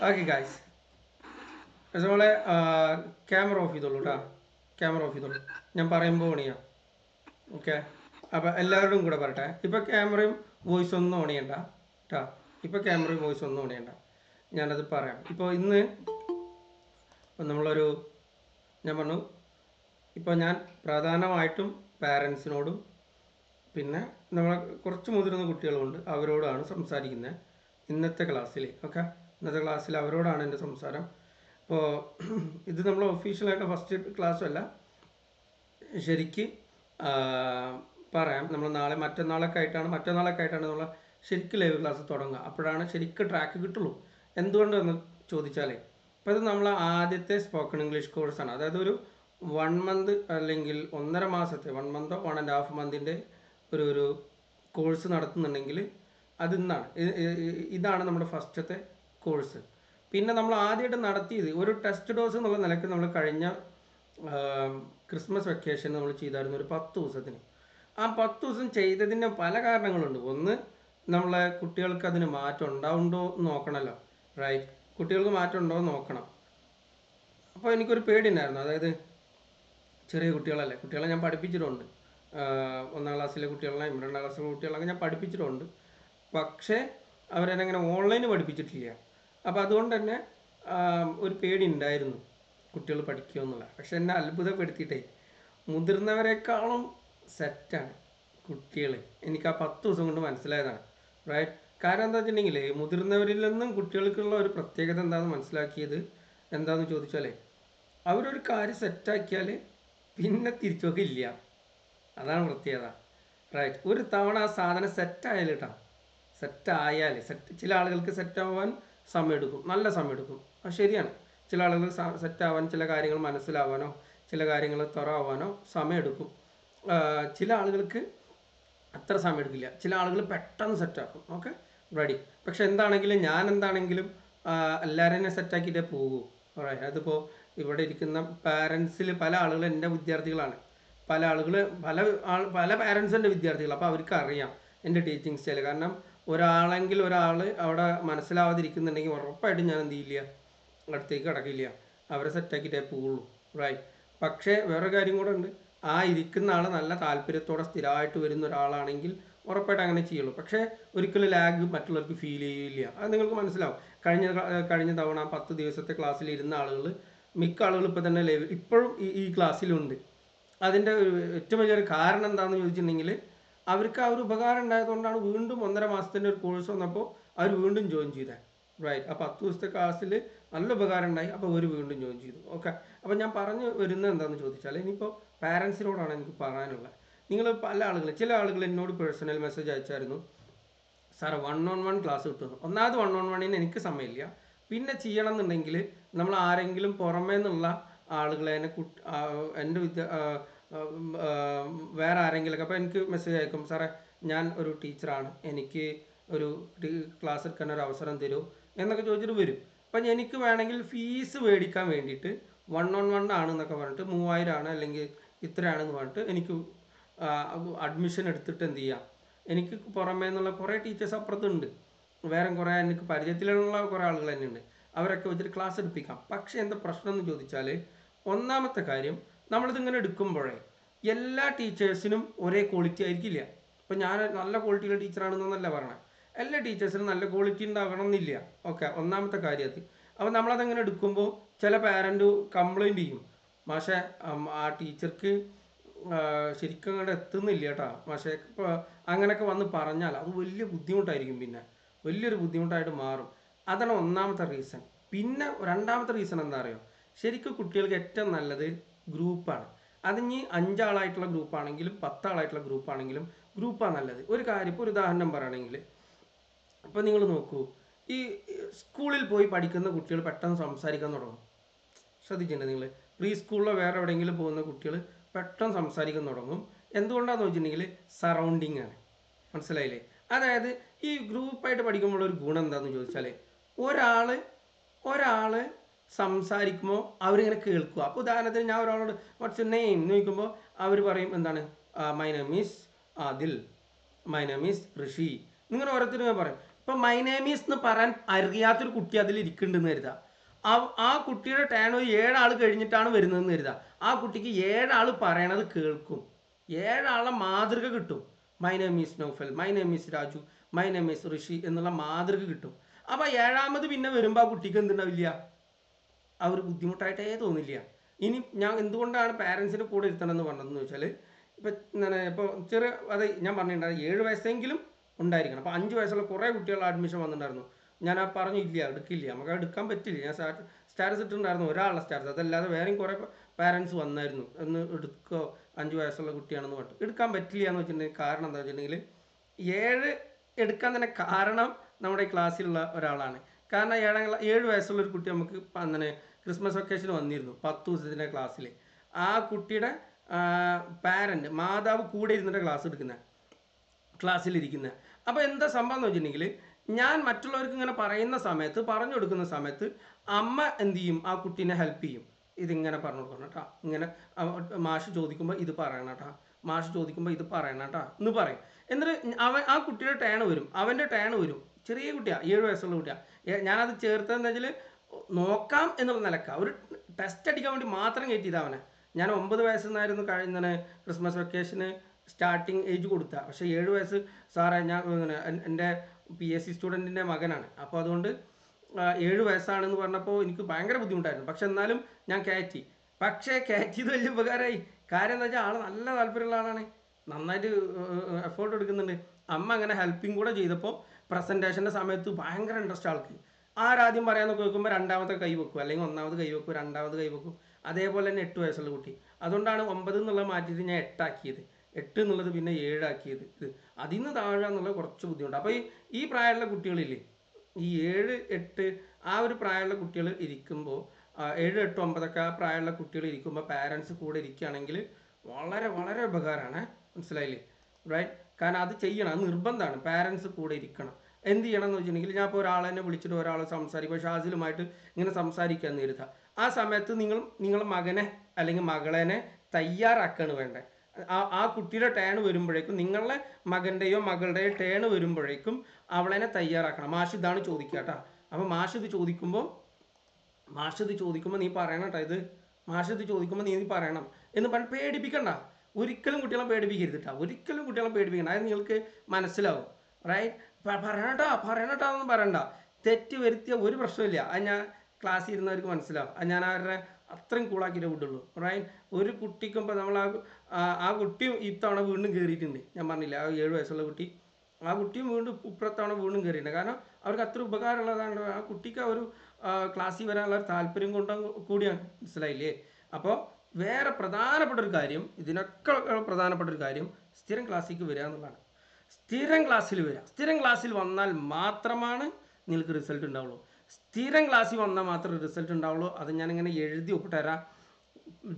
Okay guys, നമ്മളെ camera off ചെയ്തോളൂ കേട്ടോ. ക്യാമറ ഓഫ് ചെയ്തോളൂ, ഞാൻ പറയുമ്പോൾ ഓൺ ചെയ്യാം. ഓക്കെ, അപ്പം എല്ലാവരോടും കൂടെ പറയട്ടെ. ഇപ്പോൾ ക്യാമറയും വോയിസ് ഒന്നും ഓൺ ചെയ്യണ്ട കേട്ടോ. ഇപ്പോൾ ക്യാമറയും വോയിസ് ഒന്നും ഓൺ ചെയ്യണ്ട, ഞാനത് പറയാം. ഇപ്പോൾ ഇന്ന് നമ്മളൊരു ഞാൻ പറഞ്ഞു, ഇപ്പോൾ ഞാൻ പ്രധാനമായിട്ടും പാരൻസിനോടും പിന്നെ നമ്മളെ കുറച്ച് മുതിർന്ന കുട്ടികളുമുണ്ട്, അവരോടാണ് സംസാരിക്കുന്നത് ഇന്നത്തെ ക്ലാസ്സിൽ. ഓക്കെ, ഇന്നത്തെ ക്ലാസ്സിൽ അവരോടാണ് എൻ്റെ സംസാരം. അപ്പോൾ ഇത് നമ്മൾ ഒഫീഷ്യലായിട്ട് ഫസ്റ്റ് ക്ലാസ്സും അല്ല, ശരിക്ക് പറയാം. നമ്മൾ മറ്റന്നാളൊക്കെ ആയിട്ടാണ് നമ്മൾ ശരിക്കും ലൈവ് ക്ലാസ് തുടങ്ങുക. അപ്പോഴാണ് ശരിക്കും ട്രാക്ക് കിട്ടുള്ളൂ. എന്തുകൊണ്ടെന്ന് ചോദിച്ചാലേ, ഇപ്പോൾ ഇത് നമ്മൾ ആദ്യത്തെ സ്പോക്കൺ ഇംഗ്ലീഷ് കോഴ്സാണ്. അതായത് ഒരു 1 മന്ത് അല്ലെങ്കിൽ 1.5 മാസത്തെ, 1 മന്തോ 1.5 മന്തിൻ്റെ ഒരു കോഴ്സ് നടത്തുന്നുണ്ടെങ്കിൽ അത് ഇതാണ് നമ്മുടെ ഫസ്റ്റത്തെ കോഴ്സ്. പിന്നെ നമ്മൾ ആദ്യമായിട്ട് നടത്തിയത് ഒരു ടെസ്റ്റ് ഡോസ് എന്നുള്ള നിലയ്ക്ക് നമ്മൾ കഴിഞ്ഞ ക്രിസ്മസ് വെക്കേഷൻ നമ്മൾ ചെയ്തായിരുന്നു ഒരു 10 ദിവസത്തിന്. ആ 10 ദിവസം ചെയ്തതിന് പല കാരണങ്ങളുണ്ട്. ഒന്ന്, നമ്മളെ കുട്ടികൾക്ക് അതിന് മാറ്റം ഉണ്ടാവുണ്ടോ എന്ന് നോക്കണമല്ലോ, റൈറ്റ്? കുട്ടികൾക്ക് മാറ്റം ഉണ്ടോ എന്ന് നോക്കണം. അപ്പോൾ എനിക്കൊരു പേടി ഉണ്ടായിരുന്നു. അതായത് ചെറിയ കുട്ടികളെ ഞാൻ പഠിപ്പിച്ചിട്ടുണ്ട്. 1-ാം ക്ലാസ്സിലെ കുട്ടികളെ, 2-ാം ക്ലാസ്സിലെ കുട്ടികളൊക്കെ ഞാൻ പഠിപ്പിച്ചിട്ടുണ്ട്. പക്ഷേ അവരെന്നെ അങ്ങനെ ഓൺലൈന് പഠിപ്പിച്ചിട്ടില്ല. അപ്പോൾ അതുകൊണ്ട് തന്നെ ഒരു പേടി ഉണ്ടായിരുന്നു കുട്ടികൾ പഠിക്കുമോ എന്നുള്ള. പക്ഷെ എന്നെ അത്ഭുതപ്പെടുത്തിയിട്ടേ, മുതിർന്നവരെക്കാളും സെറ്റാണ് കുട്ടികൾ. എനിക്ക് ആ 10 ദിവസം കൊണ്ട് മനസ്സിലായതാണ്, റൈറ്റ്? കാരണം എന്താ വെച്ചിട്ടുണ്ടെങ്കിൽ, മുതിർന്നവരിൽ നിന്നും കുട്ടികൾക്കുള്ള ഒരു പ്രത്യേകത എന്താണെന്ന് മനസ്സിലാക്കിയത് എന്താണെന്ന് ചോദിച്ചാലേ, അവരൊരു കാര്യം സെറ്റാക്കിയാൽ പിന്നെ തിരിച്ചൊക്കില്ല. അതാണ് പ്രത്യേകത, റൈറ്റ്? ഒരു തവണ ആ സാധനം സെറ്റായാൽ കേട്ടോ, ചില ആളുകൾക്ക് സെറ്റാവാൻ സമയമെടുക്കും, നല്ല സമയമെടുക്കും. അത് ശരിയാണ്. ചില ആളുകൾ സെറ്റാവാൻ, ചില കാര്യങ്ങൾ മനസ്സിലാവാനോ ചില കാര്യങ്ങൾ തുറവാനോ സമയമെടുക്കും. ചില ആളുകൾക്ക് അത്ര സമയം എടുക്കില്ല. ചില ആളുകൾ പെട്ടെന്ന് സെറ്റാക്കും. Okay, ready. പക്ഷെ ഞാൻ എന്താണെങ്കിലും എല്ലാവരെയും സെറ്റാക്കിയിട്ടേ പോകൂ. അതിപ്പോൾ ഇവിടെ ഇരിക്കുന്ന പാരൻസിൽ പല ആളുകൾ എൻ്റെ വിദ്യാർത്ഥികളാണ്. പല പാരൻസ് എൻ്റെ വിദ്യാർത്ഥികൾ. അപ്പോൾ അവർക്ക് അറിയാം എൻ്റെ ടീച്ചിങ് സ്റ്റൈൽ. കാരണം ഒരാൾ അവിടെ മനസ്സിലാവാതിരിക്കുന്നുണ്ടെങ്കിൽ ഉറപ്പായിട്ടും ഞാൻ എന്ത് ചെയ്യില്ല, അടുത്തേക്ക് കിടക്കില്ല, അവരെ സെറ്റാക്കിയിട്ടേ പോവുള്ളൂ, റൈറ്റ്? പക്ഷേ വേറൊരു കാര്യം കൂടെ ഉണ്ട്. ആ ഇരിക്കുന്ന ആൾ നല്ല താല്പര്യത്തോടെ സ്ഥിരമായിട്ട് വരുന്ന ഒരാളാണെങ്കിൽ ഉറപ്പായിട്ട് അങ്ങനെ ചെയ്യുള്ളൂ. പക്ഷേ ഒരിക്കലും ലാഗ് മറ്റുള്ളവർക്ക് ഫീൽ ചെയ്യില്ല. അത് നിങ്ങൾക്ക് മനസ്സിലാവും. കഴിഞ്ഞ തവണ 10 ദിവസത്തെ ക്ലാസ്സിൽ ഇരുന്ന ആളുകൾ, മിക്ക ആളുകൾ ഇപ്പോൾ തന്നെ ഇപ്പോഴും ഈ ക്ലാസ്സിലുണ്ട്. അതിൻ്റെ ഏറ്റവും വലിയൊരു കാരണം എന്താണെന്ന് ചോദിച്ചിട്ടുണ്ടെങ്കിൽ, അവർക്ക് ആ ഒരു ഉപകാരം ഉണ്ടായതുകൊണ്ടാണ് വീണ്ടും 1.5 മാസത്തിൻ്റെ ഒരു കോഴ്സ് വന്നപ്പോൾ അവർ വീണ്ടും ജോയിൻ ചെയ്തത്, റൈറ്റ്? ആ 10 ദിവസത്തെ ക്ലാസ്സിൽ നല്ല ഉപകാരം ഉണ്ടായി. അപ്പോൾ അവർ വീണ്ടും ജോയിൻ ചെയ്തു. ഓക്കെ, അപ്പോൾ ഞാൻ പറഞ്ഞു വരുന്നത് എന്താണെന്ന് ചോദിച്ചാൽ, ഇനിയിപ്പോൾ പാരൻസിനോടാണ് എനിക്ക് പറയാനുള്ളത്. ചില ആളുകൾ എന്നോട് പേഴ്സണൽ മെസ്സേജ് അയച്ചായിരുന്നു, സാർ 1-on-1 ക്ലാസ് കിട്ടുന്നു. ഒന്നാമത് 1-on-1 എനിക്ക് സമയമില്ല. പിന്നെ ചെയ്യണം എന്നുണ്ടെങ്കിൽ നമ്മൾ ആരെങ്കിലും പുറമേ നിന്നുള്ള ആളുകളെ എൻ്റെ വേറെ ആരെങ്കിലുമൊക്കെ. അപ്പോൾ എനിക്ക് മെസ്സേജ് അയക്കും, സാറേ ഞാൻ ഒരു ടീച്ചറാണ്, എനിക്ക് ഒരു ക്ലാസ് എടുക്കാൻ ഒരു അവസരം തരൂ എന്നൊക്കെ ചോദിച്ചിട്ട് വരും. അപ്പം എനിക്ക് വേണമെങ്കിൽ ഫീസ് മേടിക്കാൻ വേണ്ടിയിട്ട് 1-on-1 ആണെന്നൊക്കെ പറഞ്ഞിട്ട് 3000 ആണ് അല്ലെങ്കിൽ ഇത്രയാണെന്ന് പറഞ്ഞിട്ട് എനിക്ക് അഡ്മിഷൻ എടുത്തിട്ട് എന്ത് ചെയ്യാം, എനിക്ക് പുറമേ നിന്നുള്ള കുറേ ടീച്ചേഴ്സ് അപ്പുറത്തുണ്ട്, വേറെ കുറേ എനിക്ക് പരിചയത്തിലുള്ള കുറേ ആളുകൾ തന്നെ ഉണ്ട്. അവരൊക്കെ വെച്ചിട്ട് ക്ലാസ് എടുപ്പിക്കാം. പക്ഷേ എന്താ പ്രശ്നം എന്ന് ചോദിച്ചാൽ, ഒന്നാമത്തെ കാര്യം, നമ്മളിതിങ്ങനെ എടുക്കുമ്പോഴേ എല്ലാ ടീച്ചേഴ്സിനും ഒരേ ക്വാളിറ്റി ആയിരിക്കില്ല. ഇപ്പം ഞാൻ നല്ല ക്വാളിറ്റിയുള്ള ടീച്ചറാണെന്നല്ല പറഞ്ഞത്, എല്ലാ ടീച്ചേഴ്സിനും നല്ല ക്വാളിറ്റി ഉണ്ടാകണം എന്നില്ല. ഓക്കെ, ഒന്നാമത്തെ കാര്യം അത്. അപ്പോൾ നമ്മളതങ്ങനെ എടുക്കുമ്പോൾ ചില പാരൻറ്റ് കംപ്ലൈൻറ്റ് ചെയ്യും, പക്ഷേ ആ ടീച്ചർക്ക് ശരിക്കും അങ്ങോട്ട് എത്തുന്നില്ല കേട്ടോ, പക്ഷേ ഇപ്പോൾ അങ്ങനെയൊക്കെ വന്ന് പറഞ്ഞാൽ അത് വലിയ ബുദ്ധിമുട്ടായിരിക്കും, പിന്നെ വലിയൊരു ബുദ്ധിമുട്ടായിട്ട് മാറും. അതാണ് ഒന്നാമത്തെ റീസൺ. പിന്നെ രണ്ടാമത്തെ റീസൺ എന്താ അറിയോ, ശരിക്കും കുട്ടികൾക്ക് ഏറ്റവും നല്ലത് ഗ്രൂപ്പാണ്. അതിന് 5 ആളായിട്ടുള്ള ഗ്രൂപ്പാണെങ്കിലും 10 ആളായിട്ടുള്ള ഗ്രൂപ്പാണെങ്കിലും ഗ്രൂപ്പാണ് നല്ലത്. ഒരു കാര്യം, ഇപ്പോൾ ഒരു ഉദാഹരണം പറയുകയാണെങ്കിൽ, അപ്പോൾ നിങ്ങൾ നോക്കൂ, ഈ സ്കൂളിൽ പോയി പഠിക്കുന്ന കുട്ടികൾ പെട്ടെന്ന് സംസാരിക്കാൻ തുടങ്ങും. ശ്രദ്ധിച്ചിട്ടുണ്ട് നിങ്ങൾ? പ്രീ സ്കൂളിലോ വേറെ എവിടെയെങ്കിലും പോകുന്ന കുട്ടികൾ പെട്ടെന്ന് സംസാരിക്കാൻ തുടങ്ങും. എന്തുകൊണ്ടാണെന്ന് വെച്ചിട്ടുണ്ടെങ്കിൽ സറൗണ്ടിങ് ആണ്. മനസ്സിലായില്ലേ? അതായത് ഈ ഗ്രൂപ്പായിട്ട് പഠിക്കുമ്പോൾ ഒരു ഗുണം എന്താണെന്ന് ചോദിച്ചാൽ, ഒരാൾ സംസാരിക്കുമ്പോൾ അവരിങ്ങനെ കേൾക്കുക. അപ്പോൾ ഉദാഹരണത്തിന് ഞാൻ ഒരാളോട് വാട്ട്സ് യുവർ നെയിം എന്ന് ചോദിക്കുമ്പോൾ അവർ പറയും, എന്താണ്, my name is Adil, my name is Rishi. ഇങ്ങനെ ഓരോരുത്തരും പറയും. ഇപ്പം മൈ നെയിം ഈസ് എന്ന് പറയാൻ അറിയാത്തൊരു കുട്ടി അതിൽ ഇരിക്കുന്നുണ്ടെന്ന് കരുതാം. ആ കുട്ടിയുടെ ടേൺ ഒരു 7 ആൾ കഴിഞ്ഞിട്ടാണ് വരുന്നതെന്ന് കരുതാം. ആ കുട്ടിക്ക് 7 ആൾ പറയണത് കേൾക്കും. 7 ആളുടെ മാതൃക കിട്ടും. My name is Naufal, my name is Raju, my name is Rishi എന്നുള്ള മാതൃക കിട്ടും. അപ്പോൾ 7ാമത് പിന്നെ വരുമ്പോൾ ആ കുട്ടിക്ക് എന്തുണ്ടാവില്ല, ആ ഒരു ബുദ്ധിമുട്ടായിട്ടേ തോന്നില്ല. ഇനി ഞാൻ എന്തുകൊണ്ടാണ് പാരൻസിൻ്റെ കൂടെ ഇരുത്തണമെന്ന് പറഞ്ഞതെന്ന് വെച്ചാൽ, ഇപ്പം എന്താണ് ഇപ്പോൾ ചെറിയ അത് ഞാൻ പറഞ്ഞിട്ടുണ്ടായിരുന്നു 7 വയസ്സെങ്കിലും ഉണ്ടായിരിക്കണം. അപ്പോൾ 5 വയസ്സുള്ള കുറേ കുട്ടികൾ അഡ്മിഷൻ വന്നിട്ടുണ്ടായിരുന്നു. ഞാൻ ആ പറഞ്ഞില്ല, എടുക്കില്ല, നമുക്ക് എടുക്കാൻ പറ്റില്ല. ഞാൻ സ്റ്റാറ്റസ് ഇട്ടിട്ടുണ്ടായിരുന്നു, ഒരാളുടെ സ്റ്റാറ്റസ്, അതല്ലാതെ വേറെയും കുറേ പാരൻസ് വന്നായിരുന്നു എന്ന് എടുക്കോ 5 വയസ്സുള്ള കുട്ടിയാണെന്ന് പറഞ്ഞിട്ട്. എടുക്കാൻ പറ്റില്ല എന്ന് വെച്ചിട്ടുണ്ടെങ്കിൽ കാരണം എന്താ വെച്ചിട്ടുണ്ടെങ്കിൽ 7 എടുക്കാൻ തന്നെ കാരണം നമ്മുടെ ഈ ക്ലാസ്സിലുള്ള ഒരാളാണ്. കാരണം 7 വയസ്സുള്ള ഒരു കുട്ടി നമുക്ക് അങ്ങനെ ക്രിസ്മസ് വെക്കേഷൻ വന്നിരുന്നു 10 ദിവസത്തിൻ്റെ ക്ലാസ്സിൽ. ആ കുട്ടിയുടെ പാരൻറ്റ് മാതാവ് കൂടെ ഇരുന്നിട്ട് ക്ലാസ്സിലിരിക്കുന്നത്. അപ്പോൾ എന്താ സംഭവം എന്ന് വെച്ചിട്ടുണ്ടെങ്കിൽ, ഞാൻ മറ്റുള്ളവർക്ക് ഇങ്ങനെ പറയുന്ന സമയത്ത്, പറഞ്ഞു കൊടുക്കുന്ന സമയത്ത് അമ്മ എന്ത് ചെയ്യും, ആ കുട്ടീനെ ഹെൽപ്പ് ചെയ്യും. ഇതിങ്ങനെ പറഞ്ഞു കൊടുക്കണം കേട്ടോ, ഇങ്ങനെ മാഷ് ചോദിക്കുമ്പോൾ ഇത് പറയണം കേട്ടോ, മാഷ് ചോദിക്കുമ്പോൾ ഇത് പറയണം കേട്ടോ എന്ന് പറയും. എന്നിട്ട് ആ കുട്ടിയുടെ ടേൺ വരും, അവൻ്റെ ടേൺ വരും. ചെറിയ കുട്ടിയാണ്, 7 വയസ്സുള്ള കുട്ടിയാണ്. ഞാനത് ചേർത്തതെന്ന് വെച്ചാൽ നോക്കാം എന്നുള്ള നിലക്കാണ്, ഒരു ടെസ്റ്റ് അടിക്കാൻ വേണ്ടി മാത്രം കയറ്റിയത് അവനെ. ഞാൻ 9 വയസ്സെന്നായിരുന്നു കഴിഞ്ഞ ക്രിസ്മസ് വെക്കേഷന് സ്റ്റാർട്ടിങ് ഏജ് കൊടുത്ത. പക്ഷേ 7 വയസ്സ് സാറേ, ഞാൻ എൻ്റെ PSC സ്റ്റുഡൻറ്റിൻ്റെ മകനാണ്. അപ്പോൾ അതുകൊണ്ട് 7 വയസ്സാണെന്ന് പറഞ്ഞപ്പോൾ എനിക്ക് ഭയങ്കര ബുദ്ധിമുട്ടായിരുന്നു. പക്ഷെ എന്നാലും ഞാൻ കയറ്റി. പക്ഷേ കയറ്റിയത് വലിയ ഉപകാരമായി. കാര്യം എന്താ വെച്ചാൽ ആൾ നല്ല താല്പര്യമുള്ള ആളാണ്, നന്നായിട്ട് എഫേർട്ട് എടുക്കുന്നുണ്ട്. അമ്മ അങ്ങനെ ഹെൽപ്പിംഗ് കൂടെ ചെയ്തപ്പോൾ പ്രസൻറ്റേഷൻ്റെ സമയത്ത് ഭയങ്കര ഇൻട്രസ്റ്റ് ആൾക്ക്. ആരാദ്യം പറയാമെന്ന് കേൾക്കുമ്പോൾ 2ാമത്തെ കൈ വെക്കും, അല്ലെങ്കിൽ 1ാമത് കൈ വെക്കും, 2ാമത് കൈ വെക്കും. അതേപോലെ തന്നെ 8 വയസ്സുള്ള കുട്ടി. അതുകൊണ്ടാണ് 9 എന്നുള്ളത് മാറ്റിയിട്ട് ഞാൻ 8 ആക്കിയത്, 8 എന്നുള്ളത് പിന്നെ 7 ആക്കിയത്. അതിൽ നിന്ന് താഴെ എന്നുള്ളത് കുറച്ച് ബുദ്ധിമുട്ട്. അപ്പോൾ ഈ പ്രായമുള്ള കുട്ടികളില്ലേ, ഈ 7, 8 ആ ഒരു പ്രായമുള്ള കുട്ടികൾ ഇരിക്കുമ്പോൾ, 7, 8, 9 ആ പ്രായമുള്ള കുട്ടികൾ ഇരിക്കുമ്പോൾ പാരൻസ് കൂടെ ഇരിക്കുകയാണെങ്കിൽ വളരെ വളരെ ഉപകാരമാണ്. മനസ്സിലായില്ലേ? റൈറ്റ്? കാരണം അത് ചെയ്യണം, അത് നിർബന്ധമാണ്, പാരൻസ് കൂടെ ഇരിക്കണം. എന്ത് ചെയ്യണം എന്ന് വെച്ചിട്ടുണ്ടെങ്കിൽ, ഞാൻ ഇപ്പോൾ ഒരാളെന്നെ വിളിച്ചിട്ട് ഒരാൾ സംസാരിക്കുക, ഷാസിലുമായിട്ട് ഇങ്ങനെ സംസാരിക്കാൻ നേരിടുക. ആ സമയത്ത് നിങ്ങളുടെ മകനെ അല്ലെങ്കിൽ മകളെ തയ്യാറാക്കുകയാണ് വേണ്ടത്. ആ കുട്ടിയുടെ ടേൺ വരുമ്പോഴേക്കും, നിങ്ങളുടെ മകൻ്റെയോ മകളുടെയോ ടേൺ വരുമ്പോഴേക്കും അവളെ തയ്യാറാക്കണം. മാഷ് ഇതാണ് ചോദിക്കുക കേട്ടോ. അപ്പോൾ മാഷ് ഇത് ചോദിക്കുമ്പോൾ നീ പറയണം കേട്ടോ, ഇത് മാഷ് ഇത് ചോദിക്കുമ്പോൾ നീ പറയണം എന്ന് പറഞ്ഞ് പേടിപ്പിക്കണ്ട. ഒരിക്കലും കുട്ടികളെ പേടിപ്പിക്കരുത് കേട്ടോ, ഒരിക്കലും കുട്ടികളെ പേടിപ്പിക്കണ്ട. അത് നിങ്ങൾക്ക് മനസ്സിലാവും. റൈറ്റ്? പറയണട്ടാ എന്നൊന്നും പറയണ്ട. തെറ്റ് വരുത്തിയ ഒരു പ്രശ്നമില്ല. അത് ഞാൻ ക്ലാസ്സിൽ ഇരുന്നവർക്ക് മനസ്സിലാവും. അത് ഞാൻ അവരുടെ അത്രയും കൂളാക്കിയിട്ടേ വിടുള്ളൂ. റൈറ്റ്? ഒരു കുട്ടിക്കുമ്പോൾ നമ്മൾ ആ കുട്ടിയും ഇത്തവണ വീണ്ടും കയറിയിട്ടുണ്ട്. ഞാൻ പറഞ്ഞില്ല, ആ 7 വയസ്സുള്ള കുട്ടി, ആ കുട്ടിയും ഇപ്പുറത്തവണ വീണ്ടും കയറിയിട്ടുണ്ട്. കാരണം അവർക്ക് അത്ര ഉപകാരമുള്ളതാണ്. ആ കുട്ടിക്ക് ഒരു ക്ലാസ്സിൽ വരാനുള്ള ഒരു താല്പര്യം കൂടിയാണ്. മനസ്സിലായില്ലേ? അപ്പോൾ വേറെ പ്രധാനപ്പെട്ട ഒരു കാര്യം, ഇതിനൊക്കെ പ്രധാനപ്പെട്ട ഒരു കാര്യം സ്ഥിരം ക്ലാസ്സിലേക്ക് വരിക എന്നുള്ളതാണ്. സ്ഥിരം ക്ലാസ്സിൽ വന്നാൽ മാത്രമാണ് നിങ്ങൾക്ക് റിസൾട്ട് ഉണ്ടാവുള്ളൂ. സ്ഥിരം ക്ലാസ്സിൽ വന്നാൽ മാത്രമേ റിസൾട്ട് ഉണ്ടാവുള്ളൂ. അത് ഞാനിങ്ങനെ എഴുതി ഒപ്പിട്ടുതരാം.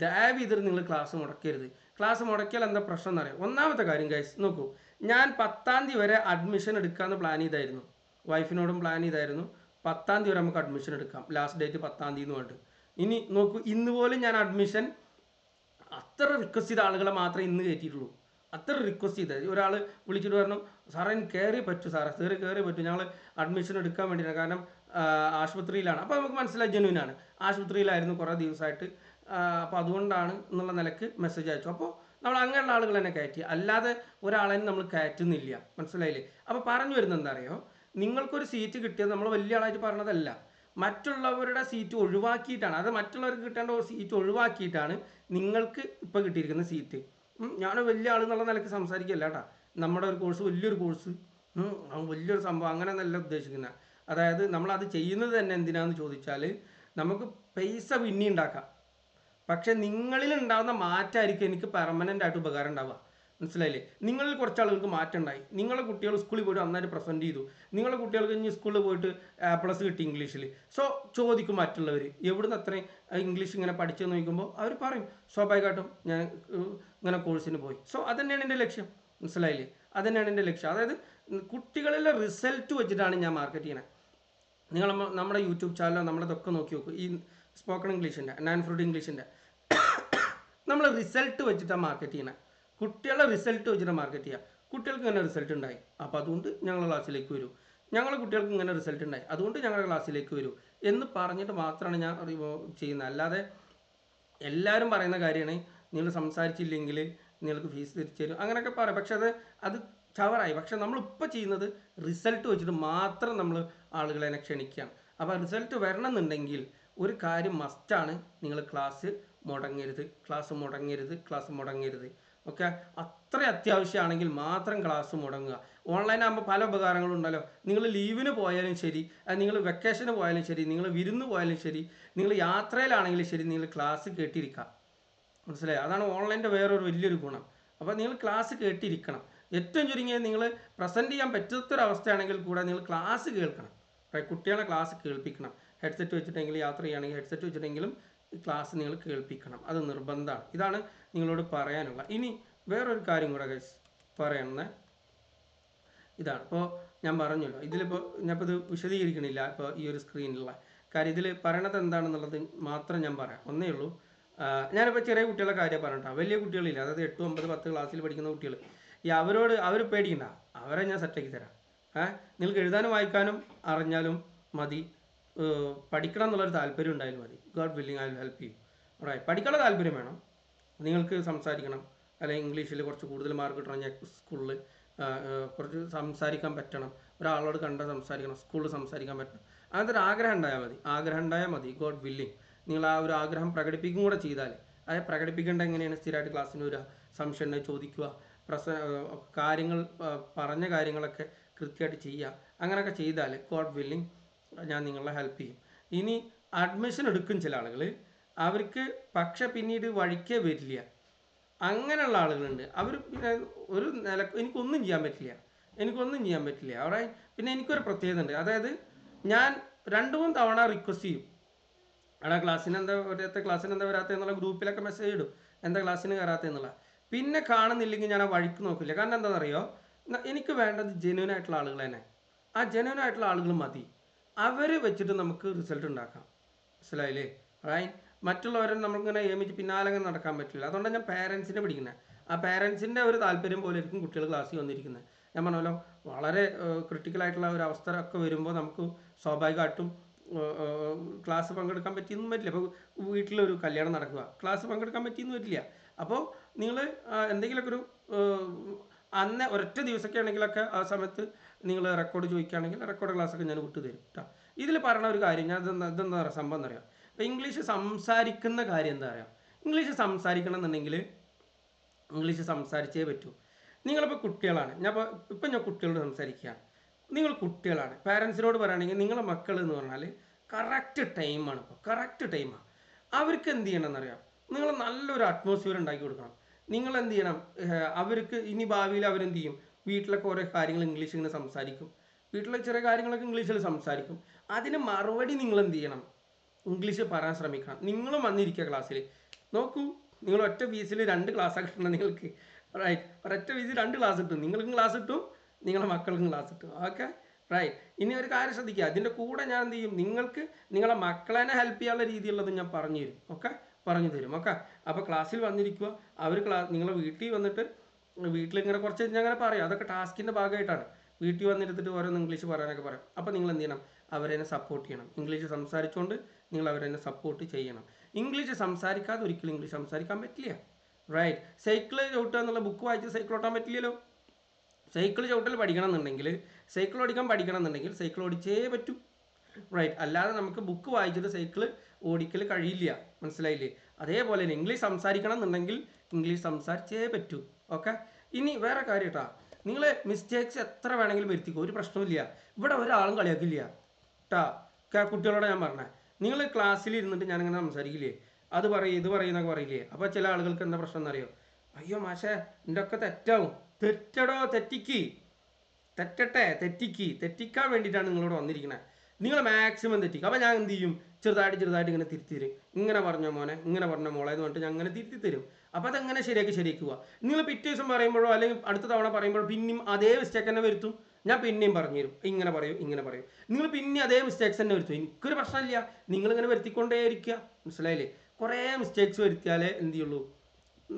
ദയവ് ചെയ്തിട്ട് നിങ്ങൾ ക്ലാസ് മുടക്കരുത്. ക്ലാസ് മുടക്കിയാൽ എന്താ പ്രശ്നം എന്നറിയാം. ഒന്നാമത്തെ കാര്യം ഗൈസ്, നോക്കൂ, ഞാൻ 10ാം തീയതി വരെ അഡ്മിഷൻ എടുക്കാമെന്ന് പ്ലാൻ ചെയ്തായിരുന്നു. വൈഫിനോടും പ്ലാൻ ചെയ്തായിരുന്നു, 10ാം തീയതി വരെ നമുക്ക് അഡ്മിഷൻ എടുക്കാം, ലാസ്റ്റ് ഡേറ്റ് 10ാം തീയതി എന്ന് പറഞ്ഞിട്ട്. ഇനി നോക്കൂ, ഇന്ന് പോലും ഞാൻ അഡ്മിഷൻ അത്ര റിക്വസ്റ്റ് ചെയ്ത ആളുകളെ മാത്രമേ ഇന്ന് കയറ്റിയിട്ടുള്ളൂ. അത്ര റിക്വസ്റ്റ് ചെയ്തത്. ഒരാൾ വിളിച്ചിട്ട് പറഞ്ഞു, സാറേ എനിക്ക് കയറി പറ്റൂ, സാറേ കയറി പറ്റൂ, ഞങ്ങൾ അഡ്മിഷൻ എടുക്കാൻ വേണ്ടിയിട്ടാണ്, കാരണം ആശുപത്രിയിലാണ്. അപ്പോൾ നമുക്ക് മനസ്സിലായി ജെന്യൂനാണ്, ആശുപത്രിയിലായിരുന്നു കുറേ ദിവസമായിട്ട്, അപ്പോൾ അതുകൊണ്ടാണ് എന്നുള്ള നിലക്ക് മെസ്സേജ് അയച്ചു. അപ്പോൾ നമ്മൾ അങ്ങനെയുള്ള ആളുകൾ തന്നെ കയറ്റി, അല്ലാതെ ഒരാളെ നമ്മൾ കയറ്റുന്നില്ല. മനസ്സിലായില്ലേ? അപ്പോൾ പറഞ്ഞു വരുന്നത് എന്താ അറിയോ, നിങ്ങൾക്കൊരു സീറ്റ് കിട്ടിയത് നമ്മൾ വലിയ ആളായിട്ട് പറഞ്ഞതല്ല, മറ്റുള്ളവരുടെ സീറ്റ് ഒഴിവാക്കിയിട്ടാണ്. അത് മറ്റുള്ളവർക്ക് കിട്ടേണ്ട സീറ്റ് ഒഴിവാക്കിയിട്ടാണ് നിങ്ങൾക്ക് ഇപ്പോൾ കിട്ടിയിരിക്കുന്ന സീറ്റ്. ഞാൻ വലിയ ആൾ എന്നുള്ള നിലയ്ക്ക് സംസാരിക്കുകയല്ല കേട്ടോ. നമ്മുടെ ഒരു കോഴ്സ് വലിയൊരു കോഴ്സ്, വലിയൊരു സംഭവം, അങ്ങനെ നല്ല ഉദ്ദേശിക്കുന്നത്. അതായത് നമ്മളത് ചെയ്യുന്നത് തന്നെ എന്തിനാണെന്ന് ചോദിച്ചാൽ, നമുക്ക് പൈസ പിന്നെ ഉണ്ടാക്കാം, പക്ഷെ നിങ്ങളിൽ ഉണ്ടാകുന്ന മാറ്റമായിരിക്കും എനിക്ക് പെർമനൻ്റ് ആയിട്ട് ഉപകാരം ഉണ്ടാവുക. മനസ്സിലായില്ലേ? നിങ്ങളിൽ കുറച്ച് ആളുകൾക്ക് മാറ്റം ഉണ്ടായി. നിങ്ങളുടെ കുട്ടികൾ സ്കൂളിൽ പോയിട്ട് നന്നായിട്ട് പ്രസൻറ്റ് ചെയ്തു. നിങ്ങളുടെ കുട്ടികൾക്ക് ഇനി സ്കൂളിൽ പോയിട്ട് A+ കിട്ടി ഇംഗ്ലീഷിൽ. സോ ചോദിക്കും മറ്റുള്ളവർ, എവിടുന്ന് അത്രയും ഇംഗ്ലീഷ് ഇങ്ങനെ പഠിച്ചെന്ന് ചോദിക്കുമ്പോൾ അവർ പറയും സ്വാഭാവികമായിട്ടും ഞാൻ ഇങ്ങനെ കോഴ്സിന് പോയി. സോ അതുതന്നെയാണ് എൻ്റെ ലക്ഷ്യം. മനസ്സിലായില്ലേ? അതുതന്നെയാണ് എൻ്റെ ലക്ഷ്യം. അതായത് കുട്ടികളിലെ റിസൾട്ട് വെച്ചിട്ടാണ് ഞാൻ മാർക്കറ്റ് ചെയ്യണത്. നിങ്ങൾ നമ്മുടെ യൂട്യൂബ് ചാനലോ നമ്മളതൊക്കെ നോക്കി നോക്കും, ഈ സ്പോക്കൺ ഇംഗ്ലീഷിൻ്റെ, നാൻ ഫ്രൂഡ് ഇംഗ്ലീഷിൻ്റെ നമ്മൾ റിസൾട്ട് വെച്ചിട്ടാണ് മാർക്കറ്റ് ചെയ്യണത്. കുട്ടികളെ റിസൾട്ട് വെച്ചിട്ട് മാർക്കറ്റ് ചെയ്യുക. കുട്ടികൾക്ക് ഇങ്ങനെ റിസൾട്ട് ഉണ്ടായി, അപ്പോൾ അതുകൊണ്ട് ഞങ്ങൾ ക്ലാസ്സിലേക്ക് വരും. ഞങ്ങളുടെ കുട്ടികൾക്ക് ഇങ്ങനെ റിസൾട്ട് ഉണ്ടായി, അതുകൊണ്ട് ഞങ്ങളുടെ ക്ലാസ്സിലേക്ക് വരൂ എന്ന് പറഞ്ഞിട്ട് മാത്രമാണ് ഞാൻ ചെയ്യുന്നത്. അല്ലാതെ എല്ലാവരും പറയുന്ന കാര്യമാണ് നിങ്ങൾ സംസാരിച്ചില്ലെങ്കിൽ നിങ്ങൾക്ക് ഫീസ് തിരിച്ചു തരും അങ്ങനെയൊക്കെ പറയാം. പക്ഷെ അത് ചവറായി. പക്ഷെ നമ്മളിപ്പോൾ ചെയ്യുന്നത് റിസൾട്ട് വെച്ചിട്ട് മാത്രം നമ്മൾ ആളുകളെ ക്ഷണിക്കുകയാണ്. അപ്പോൾ റിസൾട്ട് വരണം എന്നുണ്ടെങ്കിൽ ഒരു കാര്യം മസ്റ്റാണ്, നിങ്ങൾ ക്ലാസ് മുടങ്ങരുത്. ഓക്കെ, അത്ര അത്യാവശ്യമാണെങ്കിൽ മാത്രം ക്ലാസ് മുടങ്ങുക. ഓൺലൈൻ ആകുമ്പോൾ പല ഉപകാരങ്ങളും ഉണ്ടല്ലോ. നിങ്ങൾ ലീവിന് പോയാലും ശരി, നിങ്ങൾ വെക്കേഷന് പോയാലും ശരി, നിങ്ങൾ വിരുന്ന് പോയാലും ശരി, നിങ്ങൾ യാത്രയിലാണെങ്കിലും ശരി, നിങ്ങൾ ക്ലാസ് കേട്ടിരിക്കുക. മനസ്സിലായി? അതാണ് ഓൺലൈൻ്റെ വേറൊരു വലിയൊരു ഗുണം. അപ്പോൾ നിങ്ങൾ ക്ലാസ് കേട്ടിരിക്കണം. ഏറ്റവും ചുരുങ്ങിയത് നിങ്ങൾ പ്രസൻറ്റ് ചെയ്യാൻ പറ്റാത്തൊരവസ്ഥയാണെങ്കിൽ കൂടെ നിങ്ങൾ ക്ലാസ് കേൾക്കണം. കുട്ടികളെ ക്ലാസ് കേൾപ്പിക്കണം. ഹെഡ്സെറ്റ് വെച്ചിട്ടെങ്കിലും യാത്ര ചെയ്യുകയാണെങ്കിൽ ഹെഡ്സെറ്റ് വെച്ചിട്ടെങ്കിലും ക്ലാസ് നിങ്ങൾ കേൾപ്പിക്കണം. അത് നിർബന്ധമാണ്. ഇതാണ് നിങ്ങളോട് പറയാനുള്ള. ഇനി വേറൊരു കാര്യം കൂടെ പറയുന്നത് ഇതാണ്. ഇപ്പോൾ ഞാൻ പറഞ്ഞല്ലോ, ഇതിലിപ്പോൾ ഞാനിപ്പോൾ ഇത് വിശദീകരിക്കണില്ല ഇപ്പോൾ ഈ ഒരു സ്ക്രീനിലുള്ള കാര്യം. ഇതിൽ പറയണത് എന്താണെന്നുള്ളത് മാത്രം ഞാൻ പറയാം. ഒന്നേ ഉള്ളൂ. ഞാനിപ്പോൾ ചെറിയ കുട്ടികളെ കാര്യം പറഞ്ഞിട്ടാണ്. വലിയ കുട്ടികളില്ല, അതായത് 8, 9, 10 ക്ലാസ്സിൽ പഠിക്കുന്ന കുട്ടികൾ, അവർ പേടിക്കണ്ട, അവരെ ഞാൻ സെറ്റാക്കി തരാം. നിങ്ങൾക്ക് എഴുതാനും വായിക്കാനും അറിഞ്ഞാലും മതി, പഠിക്കണം എന്നുള്ളൊരു താല്പര്യം ഉണ്ടായാലും മതി. God willing I will help you. പഠിക്കാനുള്ള താല്പര്യം വേണം. നിങ്ങൾക്ക് സംസാരിക്കണം, അല്ലെങ്കിൽ ഇംഗ്ലീഷിൽ കുറച്ച് കൂടുതൽ മാർക്ക് കിട്ടണം, സ്കൂളിൽ കുറച്ച് സംസാരിക്കാൻ പറ്റണം, ഒരാളോട് സംസാരിക്കണം, സ്കൂളിൽ സംസാരിക്കാൻ പറ്റണം, അങ്ങനത്തെ ഒരു ആഗ്രഹം ഉണ്ടായാൽ മതി. ഗോഡ് വില്ലിങ് നിങ്ങൾ ആ ഒരു ആഗ്രഹം പ്രകടിപ്പിക്കും കൂടെ ചെയ്താൽ, അത് പ്രകടിപ്പിക്കേണ്ട എങ്ങനെയാണ്? സ്ഥിരമായിട്ട് ക്ലാസ്സിന് വരിക, സംശയം ഉണ്ടെങ്കിൽ ചോദിക്കുക, കാര്യങ്ങൾ പറഞ്ഞ കാര്യങ്ങളൊക്കെ കൃത്യമായിട്ട് ചെയ്യുക. അങ്ങനെയൊക്കെ ചെയ്താൽ ഗോഡ് വില്ലിങ് ഞാൻ നിങ്ങളെ ഹെൽപ്പ് ചെയ്യും. ഇനി അഡ്മിഷൻ എടുക്കും ചില ആളുകൾ, അവർക്ക് പക്ഷെ പിന്നീട് വഴിക്കേ വരില്ല. അങ്ങനെയുള്ള ആളുകളുണ്ട്. അവർ പിന്നെ ഒരു എനിക്കൊന്നും ചെയ്യാൻ പറ്റില്ല അവിടെ. പിന്നെ എനിക്കൊരു പ്രത്യേകത ഉണ്ട്, അതായത് ഞാൻ 2-3 തവണ റിക്വസ്റ്റ് ചെയ്യും, അവിടെ ക്ലാസ്സിന് എന്താ വരാത്തതെന്നുള്ള ഗ്രൂപ്പിലൊക്കെ മെസ്സേജ് ഇടും, എന്താ ക്ലാസ്സിന് കയറാത്തതെന്നുള്ള. പിന്നെ കാണുന്നില്ലെങ്കിൽ ഞാൻ ആ വഴിക്ക് നോക്കില്ല. കാരണം എന്താണെന്നറിയോ, എനിക്ക് വേണ്ടത് ജെന്യൂൻ ആയിട്ടുള്ള ആളുകൾ തന്നെ. ആ ജെന്യൂൻ ആയിട്ടുള്ള ആളുകൾ മതി. അവർ വെച്ചിട്ട് നമുക്ക് റിസൾട്ട് ഉണ്ടാക്കാം. മനസ്സിലായില്ലേ? മറ്റുള്ളവരെ നമ്മളിങ്ങനെ ഏമിച്ച് പിന്നാലെ നടക്കാൻ പറ്റില്ല. അതുകൊണ്ടാണ് ഞാൻ പാരൻസിനെ പിടിക്കുന്നത്. ആ പാരൻസിൻ്റെ ഒരു താല്പര്യം പോലെ ആയിരിക്കും കുട്ടികൾ ക്ലാസ്സിൽ വന്നിരിക്കുന്നത്. ഞാൻ പറഞ്ഞല്ലോ, വളരെ ക്രിട്ടിക്കലായിട്ടുള്ള ഒരു അവസ്ഥ ഒക്കെ വരുമ്പോൾ നമുക്ക് സ്വാഭാവികമായിട്ടും ക്ലാസ് പങ്കെടുക്കാൻ പറ്റിയെന്നും പറ്റില്ല. അപ്പോൾ വീട്ടിലൊരു കല്യാണം നടക്കുക, ക്ലാസ് പങ്കെടുക്കാൻ പറ്റിയെന്നും പറ്റില്ല. അപ്പോൾ നിങ്ങൾ എന്തെങ്കിലുമൊക്കെ ഒരു അന്ന് ഒരൊറ്റ ദിവസമൊക്കെ ആണെങ്കിലൊക്കെ ആ സമയത്ത് നിങ്ങൾ റെക്കോർഡ് ചോദിക്കുകയാണെങ്കിൽ റെക്കോർഡ് ക്ലാസ്സൊക്കെ ഞാൻ വിട്ടുതരും കേട്ടോ. ഇതിൽ പറഞ്ഞ ഒരു കാര്യം ഞാൻ ഇതെന്താ പറയുക, സംഭവം എന്നറിയാം. അപ്പോൾ ഇംഗ്ലീഷ് സംസാരിക്കുന്ന കാര്യം എന്താ പറയുക, ഇംഗ്ലീഷ് സംസാരിക്കണം എന്നുണ്ടെങ്കിൽ ഇംഗ്ലീഷ് സംസാരിച്ചേ പറ്റൂ. നിങ്ങളിപ്പോൾ കുട്ടികളാണ്, ഞാൻ കുട്ടികളോട് സംസാരിക്കുകയാണ്. നിങ്ങൾ കുട്ടികളാണ്, പാരൻസിനോട് പറയുകയാണെങ്കിൽ നിങ്ങളെ മക്കൾ എന്ന് പറഞ്ഞാൽ കറക്റ്റ് ടൈമാണ്. അവർക്ക് എന്ത് ചെയ്യണമെന്നറിയാം, നിങ്ങൾ നല്ലൊരു അറ്റ്മോസ്ഫിയർ ഉണ്ടാക്കി കൊടുക്കണം. നിങ്ങൾ എന്ത് ചെയ്യണം, അവർക്ക് ഇനി ഭാവിയിൽ അവരെന്ത് ചെയ്യും, വീട്ടിലൊക്കെ ഓരോ കാര്യങ്ങൾ ഇംഗ്ലീഷ് ഇങ്ങനെ സംസാരിക്കും, വീട്ടിലെ ചെറിയ കാര്യങ്ങളൊക്കെ ഇംഗ്ലീഷിൽ സംസാരിക്കും. അതിന് മറുപടി നിങ്ങൾ എന്ത് ചെയ്യണം, ഇംഗ്ലീഷ് പറയാൻ ശ്രമിക്കണം. നിങ്ങളും വന്നിരിക്കുക ക്ലാസ്സിൽ. നോക്കൂ, നിങ്ങൾ ഒറ്റ ഫീസിൽ 2 ക്ലാസ്സാണ് കിട്ടണം നിങ്ങൾക്ക്. ഒരൊറ്റ ഫീസിൽ 2 ക്ലാസ് കിട്ടും. നിങ്ങൾക്കും ക്ലാസ് കിട്ടും, നിങ്ങളുടെ മക്കൾക്കും ക്ലാസ് കിട്ടും. ഓക്കെ, ഇനി ഒരു കാര്യം ശ്രദ്ധിക്കുക, അതിൻ്റെ കൂടെ ഞാൻ എന്ത് ചെയ്യും, നിങ്ങൾക്ക് നിങ്ങളെ മക്കളെ ഹെൽപ്പ് ചെയ്യാനുള്ള രീതിയിലുള്ളത് ഞാൻ പറഞ്ഞു തരും. ഓക്കെ, അപ്പോൾ ക്ലാസ്സിൽ വന്നിരിക്കുക. അവർ നിങ്ങളെ വീട്ടിൽ വന്നിട്ട്, വീട്ടിലിങ്ങനെ കുറച്ച് ഞാൻ അങ്ങനെ പറയാം, അതൊക്കെ ടാസ്കിൻ്റെ ഭാഗമായിട്ടാണ്. വീട്ടിൽ വന്നിരുത്തിട്ട് ഓരോന്ന് ഇംഗ്ലീഷ് പറയാനൊക്കെ പറയാം. അപ്പോൾ നിങ്ങൾ എന്ത് ചെയ്യണം, അവരെന്നെ സപ്പോർട്ട് ചെയ്യണം. ഇംഗ്ലീഷ് സംസാരിച്ചുകൊണ്ട് നിങ്ങൾ അവരെന്നെ സപ്പോർട്ട് ചെയ്യണം. ഇംഗ്ലീഷ് സംസാരിക്കാതെ ഒരിക്കലും ഇംഗ്ലീഷ് സംസാരിക്കാൻ പറ്റില്ല. സൈക്കിള് ചവിട്ടുക എന്നുള്ള ബുക്ക് വായിച്ച് സൈക്കിൾ ഓട്ടാൻ പറ്റില്ലല്ലോ. സൈക്കിൾ ചവിട്ടൽ പഠിക്കണം എന്നുണ്ടെങ്കിൽ, സൈക്കിൾ ഓടിക്കാൻ പഠിക്കണം എന്നുണ്ടെങ്കിൽ സൈക്കിൾ ഓടിച്ചേ പറ്റൂ. അല്ലാതെ നമുക്ക് ബുക്ക് വായിച്ചിട്ട് സൈക്കിൾ ഓടിക്കൽ കഴിയില്ല. മനസ്സിലായില്ലേ? അതേപോലെ തന്നെ ഇംഗ്ലീഷ് സംസാരിക്കണം എന്നുണ്ടെങ്കിൽ ഇംഗ്ലീഷ് സംസാരിച്ചേ പറ്റൂ. ഓക്കെ, ഇനി വേറെ കാര്യം കേട്ടോ, നിങ്ങൾ മിസ്റ്റേക്സ് എത്ര വേണമെങ്കിലും വരുത്തിക്കോ, ഒരു പ്രശ്നമില്ല. ഇവിടെ ഒരാളും കളിയാക്കില്ല കേട്ടോ. കുട്ടികളോട് ഞാൻ പറഞ്ഞേ, നിങ്ങൾ ക്ലാസ്സിൽ ഇരുന്നിട്ട് ഞാനിങ്ങനെ സംസാരിക്കില്ലേ, അത് പറയും ഇത് പറയുന്നൊക്കെ പറയില്ലേ. അപ്പോൾ ചില ആളുകൾക്ക് എന്താ പ്രശ്നം എന്നറിയോ, അയ്യോ മാഷേ എൻ്റെ ഒക്കെ തെറ്റാവും. തെറ്റടോ, തെറ്റിക്കാൻ വേണ്ടിയിട്ടാണ് നിങ്ങളോട് വന്നിരിക്കുന്നത്. നിങ്ങൾ മാക്സിമം തെറ്റിക്കുക. അപ്പോൾ ഞാൻ എന്ത് ചെയ്യും, ചെറുതായിട്ട് ഇങ്ങനെ തിരുത്തി തരും. ഇങ്ങനെ പറഞ്ഞ മോനെ, ഇങ്ങനെ പറഞ്ഞ മോളെ എന്ന് പറഞ്ഞിട്ട് ഞാൻ അങ്ങനെ തിരുത്തി തരും. അപ്പോൾ അതെങ്ങനെ ശരിയാക്കുക. നിങ്ങൾ പിറ്റേ ദിവസം പറയുമ്പോഴോ അല്ലെങ്കിൽ അടുത്ത തവണ പറയുമ്പോഴോ പിന്നെയും അതേ മിസ്റ്റേക്ക് തന്നെ വരുത്തും. ഞാൻ പിന്നെയും പറഞ്ഞു തരും, ഇങ്ങനെ പറയും. നിങ്ങൾ പിന്നെ അതേ മിസ്റ്റേക്സ് തന്നെ വരുത്തും. എനിക്കൊരു പ്രശ്നമില്ല, നിങ്ങളിങ്ങനെ വരുത്തിക്കൊണ്ടേയിരിക്കുക. മനസ്സിലായില്ലേ? കുറേ മിസ്റ്റേക്സ് വരുത്തിയാലേ എന്ത് ചെയ്യുള്ളൂ,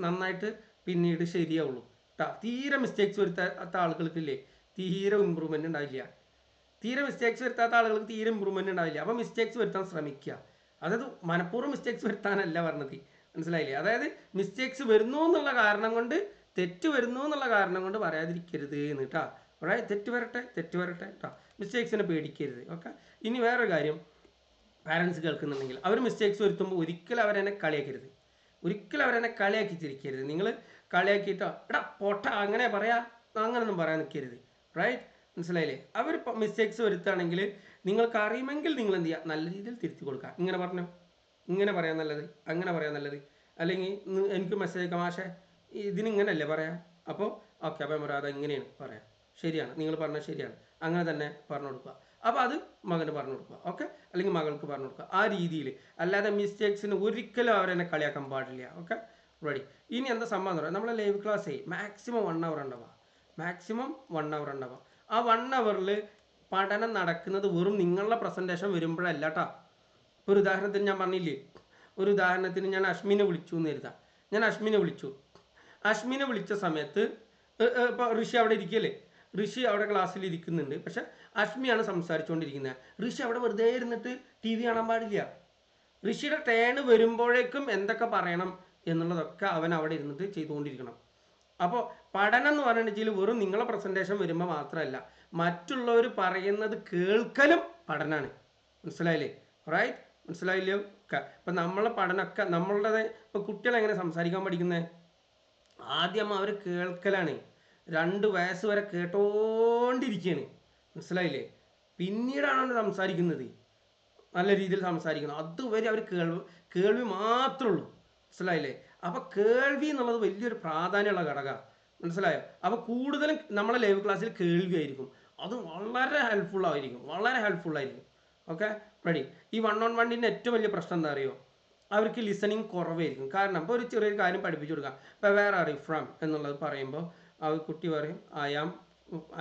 നന്നായിട്ട് പിന്നീട് ശരിയാവുള്ളൂ. തീരെ മിസ്റ്റേക്സ് വരുത്താത്ത ആളുകൾക്കില്ലേ, തീരെ ഇമ്പ്രൂവ്മെൻറ്റ് ഉണ്ടാവില്ല. തീരെ മിസ്റ്റേക്സ് വരുത്താത്ത ആളുകൾക്ക് തീരെ ഇമ്പ്രൂവ്മെൻറ്റ് ഉണ്ടാവില്ല. അപ്പോൾ മിസ്റ്റേക്സ് വരുത്താൻ ശ്രമിക്കുക. അതായത് മനഃപൂർവ്വം മിസ്റ്റേക്സ് വരുത്താനല്ല പറഞ്ഞത്, മനസ്സിലായില്ലേ? അതായത് മിസ്റ്റേക്സ് വരുന്നു എന്നുള്ള കാരണം കൊണ്ട്, തെറ്റ് വരുന്നു എന്നുള്ള കാരണം കൊണ്ട് പറയാതിരിക്കരുത് എന്ന് കേട്ടോ. അവിടെ തെറ്റ് വരട്ടെ കേട്ടോ, മിസ്റ്റേക്സിനെ പേടിക്കരുത്. ഓക്കെ. ഇനി വേറൊരു കാര്യം, പാരൻസ് കേൾക്കുന്നുണ്ടെങ്കിൽ അവർ മിസ്റ്റേക്സ് വരുത്തുമ്പോൾ ഒരിക്കലും അവരെന്നെ കളിയാക്കരുത്. ഒരിക്കലും അവരെന്നെ കളിയാക്കി ചിരിക്കരുത്. നിങ്ങൾ കളിയാക്കിയിട്ടോ എടാ പൊട്ട അങ്ങനെ പറയാ, അങ്ങനൊന്നും പറയാൻ നിൽക്കരുത്. റൈറ്റ്? മനസ്സിലായില്ലേ? അവർ മിസ്റ്റേക്സ് വരുത്തുകയാണെങ്കിൽ നിങ്ങൾക്ക് അറിയുമെങ്കിൽ നിങ്ങൾ എന്ത് ചെയ്യുക, നല്ല രീതിയിൽ തിരുത്തി കൊടുക്കുക. ഇങ്ങനെ പറഞ്ഞോ, ഇങ്ങനെ പറയാൻ നല്ലത്, അങ്ങനെ പറയാൻ നല്ലത്. അല്ലെങ്കിൽ എനിക്ക് മെസ്സേജ് അയക്കാം, മാഷേ ഇതിനിങ്ങനല്ലേ പറയാം. അപ്പോൾ ഓക്കെ, അപ്പം പറയാം ഇങ്ങനെയാണ് പറയാം, ശരിയാണ്, നിങ്ങൾ പറഞ്ഞത് ശരിയാണ്, അങ്ങനെ തന്നെ പറഞ്ഞു കൊടുക്കുക. അപ്പോൾ അത് മകന് പറഞ്ഞു കൊടുക്കുക. ഓക്കെ, അല്ലെങ്കിൽ മകൾക്ക് പറഞ്ഞു കൊടുക്കുക. ആ രീതിയിൽ, അല്ലാതെ മിസ്റ്റേക്സിന് ഒരിക്കലും അവരെന്നെ കളിയാക്കാൻ പാടില്ല. Okay, ready? ഇനി എന്താ സംഭവം എന്ന് പറയാം, നമ്മളെ ലൈവ് ക്ലാസ് മാക്സിമം 1 hour ഉണ്ടാവുക. മാക്സിമം 1 hour ഉണ്ടാവുക. ആ 1 hourൽ പഠനം നടക്കുന്നത് വെറും നിങ്ങളുടെ പ്രസൻറ്റേഷൻ വരുമ്പോഴല്ല കേട്ടോ. ഒരു ഉദാഹരണത്തിന് ഞാൻ പറഞ്ഞില്ലേ, ഒരു ഉദാഹരണത്തിന് ഞാൻ അശ്മിനെ വിളിച്ചു എന്ന് കരുതാം. ഞാൻ അശ്മിനെ വിളിച്ച സമയത്ത് ഇപ്പോൾ ഋഷി അവിടെ ഇരിക്കുകയല്ലേ, ഋഷി അവിടെ ക്ലാസ്സിൽ ഇരിക്കുന്നുണ്ട്. പക്ഷെ അശ്മിയാണ് സംസാരിച്ചുകൊണ്ടിരിക്കുന്നത്. ഋഷി അവിടെ വെറുതെ ഇരുന്നിട്ട് TV കാണാൻ പാടില്ല. ഋഷിയുടെ ടേൺ വരുമ്പോഴേക്കും എന്തൊക്കെ പറയണം എന്നുള്ളതൊക്കെ അവൻ അവിടെ ഇരുന്നിട്ട് ചെയ്തുകൊണ്ടിരിക്കണം. അപ്പോൾ പഠനം എന്ന് പറഞ്ഞിട്ടുണ്ടെങ്കിൽ വെറും നിങ്ങളെ പ്രസൻറ്റേഷൻ വരുമ്പോൾ മാത്രമല്ല, മറ്റുള്ളവർ പറയുന്നത് കേൾക്കലും പഠനമാണ്. മനസ്സിലായില്ലേ? റൈറ്റ്? മനസ്സിലായില്ലയോ? ഒക്കെ. ഇപ്പം നമ്മളെ പഠനമൊക്കെ നമ്മളുടെ ഇപ്പോൾ കുട്ടികളെങ്ങനെ സംസാരിക്കാൻ പഠിക്കുന്നത്, ആദ്യം അവർ കേൾക്കലാണ്. 2 വയസ്സ് വരെ കേട്ടോണ്ടിരിക്കുകയാണ്. മനസ്സിലായില്ലേ? പിന്നീടാണ് അവർ സംസാരിക്കുന്നത്, നല്ല രീതിയിൽ സംസാരിക്കുന്നത്. അതുവരെ അവർ കേൾവി മാത്രമേ ഉള്ളൂ. മനസ്സിലായില്ലേ? അപ്പോൾ കേൾവി എന്നുള്ളത് വലിയൊരു പ്രാധാന്യമുള്ള ഘടകമാണ്. മനസ്സിലായോ? അപ്പോൾ കൂടുതലും നമ്മളെ ലൈവ് ക്ലാസ്സിൽ കേൾവി ആയിരിക്കും. അത് വളരെ ഹെൽപ്ഫുൾ ആയിരിക്കും. Okay, ready? ഈ 1-on-1 ഏറ്റവും വലിയ പ്രശ്നം എന്താ അറിയോ, അവർക്ക് ലിസണിങ് കുറവായിരിക്കും. കാരണം ഇപ്പോൾ ഒരു ചെറിയൊരു കാര്യം പഠിപ്പിച്ചു കൊടുക്കാം. ഇപ്പോൾ വേറെ ആർ ഫ്രം എന്നുള്ളത് പറയുമ്പോൾ ആ കുട്ടി പറയും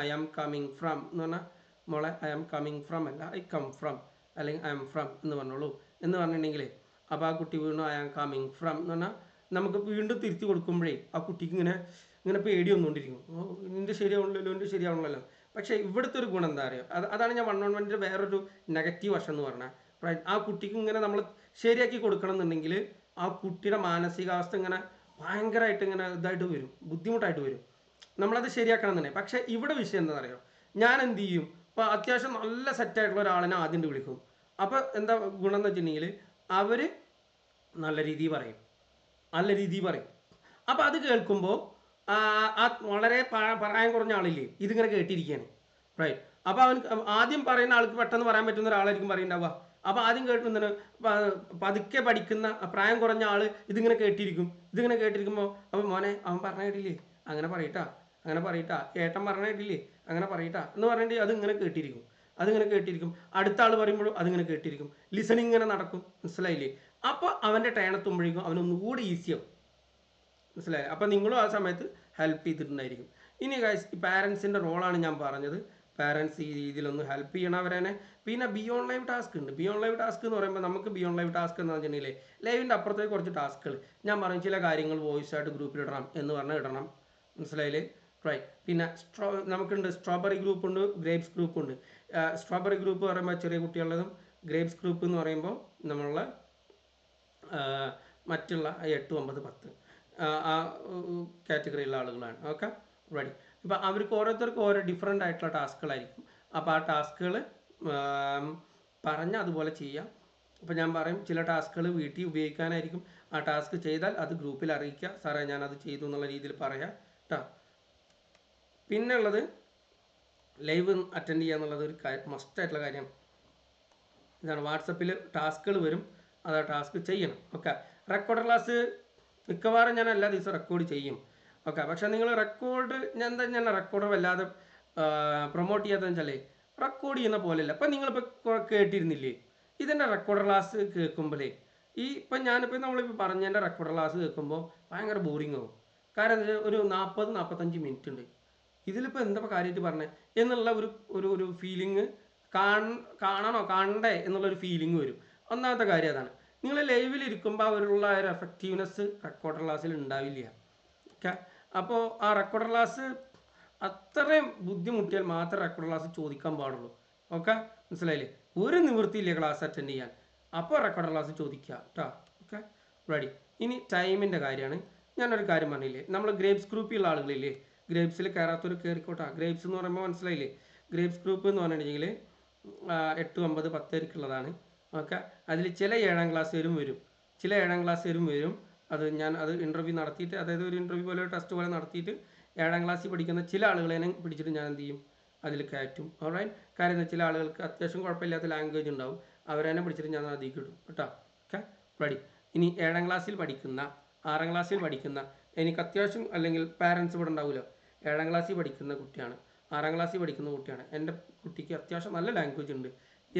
ഐ ആം കമ്മിങ് ഫ്രം എന്ന് പറഞ്ഞാൽ, മോളെ ഐ ആം കമ്മിങ് ഫ്രം അല്ല ഐ കം ഫ്രം, അല്ലെങ്കിൽ ഐ ആം ഫ്രം എന്ന് പറഞ്ഞോളൂ എന്ന് പറഞ്ഞിട്ടുണ്ടെങ്കിൽ, അപ്പോൾ ആ കുട്ടി വീണ്ടും ഐ ആം കമ്മിങ് ഫ്രം എന്ന് പറഞ്ഞാൽ നമുക്ക് വീണ്ടും തിരുത്തി കൊടുക്കുമ്പോഴേ ആ കുട്ടിക്ക് ഇങ്ങനെ പേടി വന്നുകൊണ്ടിരിക്കും. നിൻ്റെ ശരിയാവണല്ലോ. പക്ഷേ ഇവിടുത്തെ ഒരു ഗുണം എന്താ അറിയോ, അതാണ് ഞാൻ 1-on-1 വേറൊരു നെഗറ്റീവ് വശം എന്ന് പറഞ്ഞാൽ. ആ കുട്ടിക്ക് ഇങ്ങനെ നമ്മൾ ശരിയാക്കി കൊടുക്കണം എന്നുണ്ടെങ്കിൽ ആ കുട്ടിയുടെ മാനസികാവസ്ഥ ഇങ്ങനെ ഭയങ്കരമായിട്ട് ഇതായിട്ട് വരും, ബുദ്ധിമുട്ടായിട്ട് വരും. നമ്മളത് ശരിയാക്കണം എന്നുണ്ടെങ്കിൽ. പക്ഷേ ഇവിടെ വിഷയം എന്താ അറിയോ, ഞാൻ എന്ത് ചെയ്യും, ഇപ്പോൾ അത്യാവശ്യം നല്ല സെറ്റായിട്ടുള്ള ഒരാളിനെ ആദ്യം വിളിക്കും. അപ്പോൾ എന്താ ഗുണം എന്ന് വെച്ചിട്ടുണ്ടെങ്കിൽ അവർ നല്ല രീതിയിൽ പറയും. അപ്പോൾ അത് കേൾക്കുമ്പോൾ ആ വളരെ പ്രായം കുറഞ്ഞ ആളില്ലേ ഇതിങ്ങനെ കേട്ടിരിക്കുകയാണ്. റൈറ്റ്? അപ്പോൾ അവൻ ആദ്യം പറയുന്ന ആൾക്ക് പെട്ടെന്ന് പറയാൻ പറ്റുന്ന ഒരാളായിരിക്കും പറയുന്നുണ്ടാവുക. അപ്പോൾ ആദ്യം കേൾക്കുന്നതിന് പതുക്കെ പഠിക്കുന്ന പ്രായം കുറഞ്ഞ ആൾ ഇതിങ്ങനെ കേട്ടിരിക്കുമ്പോൾ അപ്പോൾ മോനെ അവൻ പറഞ്ഞ കേട്ടില്ലേ, അങ്ങനെ പറയട്ടാ ഏട്ടൻ പറഞ്ഞ കേട്ടില്ലേ, അങ്ങനെ പറയട്ടാ എന്ന് പറഞ്ഞിട്ട് അതിങ്ങനെ കേട്ടിരിക്കും. അടുത്ത ആൾ പറയുമ്പോഴും അതിങ്ങനെ കേട്ടിരിക്കും. ലിസണിങ് ഇങ്ങനെ നടക്കും. മനസ്സിലായില്ലേ? അപ്പോൾ അവൻ്റെ ടേണെത്തുമ്പോഴേക്കും അവനൊന്നുകൂടി ഈസിയാവും. മനസ്സിലായി? അപ്പോൾ നിങ്ങളും ആ സമയത്ത് ഹെൽപ്പ് ചെയ്തിട്ടുണ്ടായിരിക്കും. ഇനി ഗൈസ്, ഈ പാരൻസിൻ്റെ റോളാണ് ഞാൻ പറഞ്ഞത്. പാരൻസ് ഈ രീതിയിലൊന്ന് ഹെൽപ്പ് ചെയ്യണവരെ. പിന്നെ ബിയോണ്ട് ലൈവ് ടാസ്ക് ഉണ്ട്. ബിയോണ്ട് ലൈവ് ടാസ്ക് എന്ന് പറയുമ്പോൾ നമുക്ക് ബിയോണ്ട് ലൈവ് ടാസ്ക് എന്ന് പറഞ്ഞിട്ടുണ്ടെങ്കിൽ ലൈവിൻ്റെ അപ്പുറത്തേക്ക് കുറച്ച് ടാസ്കുകൾ ഞാൻ പറയും. ചില കാര്യങ്ങൾ വോയിസ് ആയിട്ട് ഗ്രൂപ്പിൽ ഇടണം എന്ന് പറഞ്ഞാൽ ഇടണം. മനസ്സിലായില്ലേ? റൈറ്റ്? പിന്നെ നമുക്കുണ്ട് സ്ട്രോബെറി ഗ്രൂപ്പ് ഉണ്ട്, ഗ്രേപ്സ് ഗ്രൂപ്പ് ഉണ്ട്. സ്ട്രോബെറി ഗ്രൂപ്പ് പറയുമ്പോൾ ചെറിയ കുട്ടികളുള്ളതും, ഗ്രേപ്സ് ഗ്രൂപ്പ് എന്ന് പറയുമ്പോൾ നമ്മളുടെ മറ്റുള്ള 8, 9, 10 ആ കാറ്റഗറിയിലുള്ള ആളുകളാണ്. Okay, ready? ഇപ്പോൾ അവർക്ക് ഓരോരുത്തർക്കും ഓരോ ഡിഫറെൻ്റ് ആയിട്ടുള്ള ടാസ്കുകളായിരിക്കും. അപ്പോൾ ആ ടാസ്കുകൾ പറഞ്ഞ് അതുപോലെ ചെയ്യാം. അപ്പോൾ ഞാൻ പറയും ചില ടാസ്കുകൾ വീട്ടിൽ ഉപയോഗിക്കാനായിരിക്കും. ആ ടാസ്ക് ചെയ്താൽ അത് ഗ്രൂപ്പിൽ അറിയിക്കുക, സാറേ ഞാനത് ചെയ്തു എന്നുള്ള രീതിയിൽ പറയാം കേട്ടോ. പിന്നെ ഉള്ളത് ലൈവ് അറ്റൻഡ് ചെയ്യുക എന്നുള്ളത് ഒരു മസ്റ്റായിട്ടുള്ള കാര്യമാണ്. ഇതാണ്, വാട്സപ്പിൽ ടാസ്കുകൾ വരും, അത് ആ ടാസ്ക് ചെയ്യണം. ഓക്കെ, റെക്കോർഡ് ക്ലാസ് മിക്കവാറും ഞാൻ എല്ലാ ദിവസവും റെക്കോർഡ് ചെയ്യും. ഓക്കെ, പക്ഷേ നിങ്ങൾ റെക്കോർഡ് ഞാൻ റെക്കോർഡ് വല്ലാതെ പ്രൊമോട്ട് ചെയ്യാത്തതെന്ന് വെച്ചാൽ റെക്കോർഡ് ചെയ്യുന്ന പോലെയല്ല. ഇപ്പം നിങ്ങളിപ്പോൾ കേട്ടിരുന്നില്ലേ ഇതിൻ്റെ റെക്കോർഡ് ക്ലാസ് കേൾക്കുമ്പോഴേ ഞാനിപ്പോൾ നമ്മളിപ്പോൾ പറഞ്ഞതിൻ്റെ റെക്കോർഡ് ക്ലാസ് കേൾക്കുമ്പോൾ ഭയങ്കര ബോറിംഗ് ആവും. കാരണം എന്താ വെച്ചാൽ ഒരു 40-45 മിനിറ്റ് ഉണ്ട്. ഇതിലിപ്പോൾ എന്താ കാര്യമായിട്ട് പറഞ്ഞത് എന്നുള്ള ഒരു ഫീലിംഗ് കാണണ്ടേ എന്നുള്ളൊരു ഫീലിംഗ് വരും. ഒന്നാമത്തെ കാര്യം അതാണ്. നിങ്ങൾ ലൈവിലിരിക്കുമ്പോൾ അവരുള്ള ഒരു എഫക്റ്റീവ്നെസ് റെക്കോർഡർ ക്ലാസ്സിൽ ഉണ്ടാവില്ല. ഓക്കെ, അപ്പോൾ ആ റെക്കോർഡർ ക്ലാസ് അത്രയും ബുദ്ധിമുട്ടിയാൽ മാത്രമേ റെക്കോർഡർ ക്ലാസ് ചോദിക്കാൻ പാടുള്ളൂ. ഓക്കെ, മനസ്സിലായില്ലേ? ഒരു നിവൃത്തിയില്ല ക്ലാസ് അറ്റൻഡ് ചെയ്യാൻ, അപ്പോൾ റെക്കോർഡ് ക്ലാസ് ചോദിക്കുക കേട്ടോ. Okay, ready. ഇനി ടൈമിൻ്റെ കാര്യമാണ്. ഞാനൊരു കാര്യം പറഞ്ഞില്ലേ, നമ്മൾ ഗ്രേപ്സ് ഗ്രൂപ്പിലുള്ള ആളുകളില്ലേ, ഗ്രേപ്സിൽ കയറാത്തൊരു കയറിക്കോട്ടെ. ഗ്രേപ്സ് എന്ന് പറയുമ്പോൾ മനസ്സിലായില്ലേ, ഗ്രേപ്സ് ഗ്രൂപ്പ് എന്ന് പറഞ്ഞിട്ടുണ്ടെങ്കിൽ 8, 9, 10 ഉള്ളതാണ്. ഓക്കെ, അതിൽ ചില 7ാം ക്ലാസ്സുകാരും വരും, ചില 7ാം ക്ലാസ്സുകാരും വരും. അത് ഞാൻ ഇൻ്റർവ്യൂ നടത്തിയിട്ട്, അതായത് ഒരു ഇൻ്റർവ്യൂ പോലെ ടെസ്റ്റ് പോലെ നടത്തിയിട്ട് 7ാം ക്ലാസ്സിൽ പഠിക്കുന്ന ചില ആളുകളെ പിടിച്ചിട്ട് ഞാൻ എന്ത് ചെയ്യും, അതിൽ കയറ്റും. ഓൾറൈറ്റ്. കാര്യം ചില ആളുകൾക്ക് അത്യാവശ്യം കുഴപ്പമില്ലാത്ത ലാംഗ്വേജ് ഉണ്ടാവും, അവരെ പിടിച്ചിട്ട് ഞാൻ അതിലേക്ക് ഇടും കേട്ടോ. Okay, ready. ഇനി 7ാം ക്ലാസ്സിൽ പഠിക്കുന്ന, 6ാം ക്ലാസ്സിൽ പഠിക്കുന്ന, എനിക്ക് അത്യാവശ്യം അല്ലെങ്കിൽ പാരൻസ് ഇവിടെ ഉണ്ടാവുമല്ലോ, 7ാം ക്ലാസ്സിൽ പഠിക്കുന്ന കുട്ടിയാണ്, 6ാം ക്ലാസ്സിൽ പഠിക്കുന്ന കുട്ടിയാണ്, എൻ്റെ കുട്ടിക്ക് അത്യാവശ്യം നല്ല ലാംഗ്വേജ് ഉണ്ട്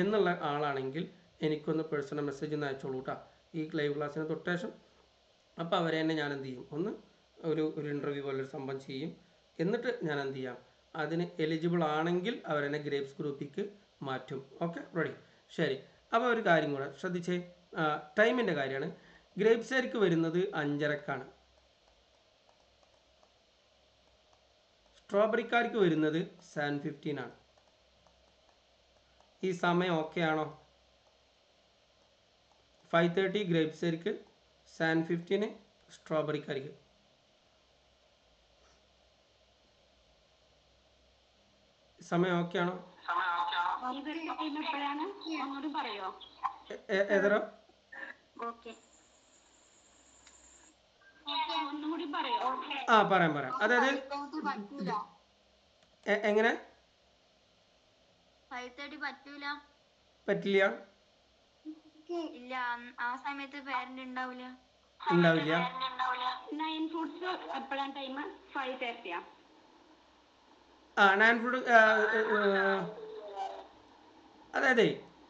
എന്നുള്ള ആളാണെങ്കിൽ എനിക്കൊന്ന് പേഴ്സണൽ മെസ്സേജ് ഒന്ന് അയച്ചോളൂ കേട്ടോ, ഈ ലൈവ് ക്ലാസ്സിന് തൊട്ടേഷം. അപ്പോൾ അവരെ തന്നെ ഞാൻ എന്ത് ചെയ്യും, ഒന്ന് ഒരു ഇൻ്റർവ്യൂ പോലൊരു സംഭവം ചെയ്യും. എന്നിട്ട് ഞാൻ എന്ത് ചെയ്യാം, അതിന് എലിജിബിൾ ആണെങ്കിൽ അവരെന്നെ ഗ്രേപ്സ് ഗ്രൂപ്പിലേക്ക് മാറ്റും. Okay, ready. ശരി. അപ്പോൾ ഒരു കാര്യം കൂടെ ശ്രദ്ധിച്ചേ, ടൈമിൻ്റെ കാര്യമാണ്. ഗ്രേപ്സുകാർക്ക് വരുന്നത് 5:30ക്കാണ്, സ്ട്രോബെറിക്കാർക്ക് വരുന്നത് 7:15 ആണ്. ഈ സമയം ഓക്കെ ആണോ? 5:30 ഗ്രേപ്സുകാർക്ക്, 7:15 സ്ട്രോബെറിക്കാർക്ക്. സമയം ഓക്കെ ആണോ? ഏതോ പറയാം. അതായത് എങ്ങനെ പറ്റില്ല? ഇല്ല, ആ സമയത്ത് പേരന്റ് ഉണ്ടാവില്ല. 9 ഫുഡ്സ് എപ്പോഴാണ് ടൈം? 5:30. ഞാൻ ഫുഡ് അതായത്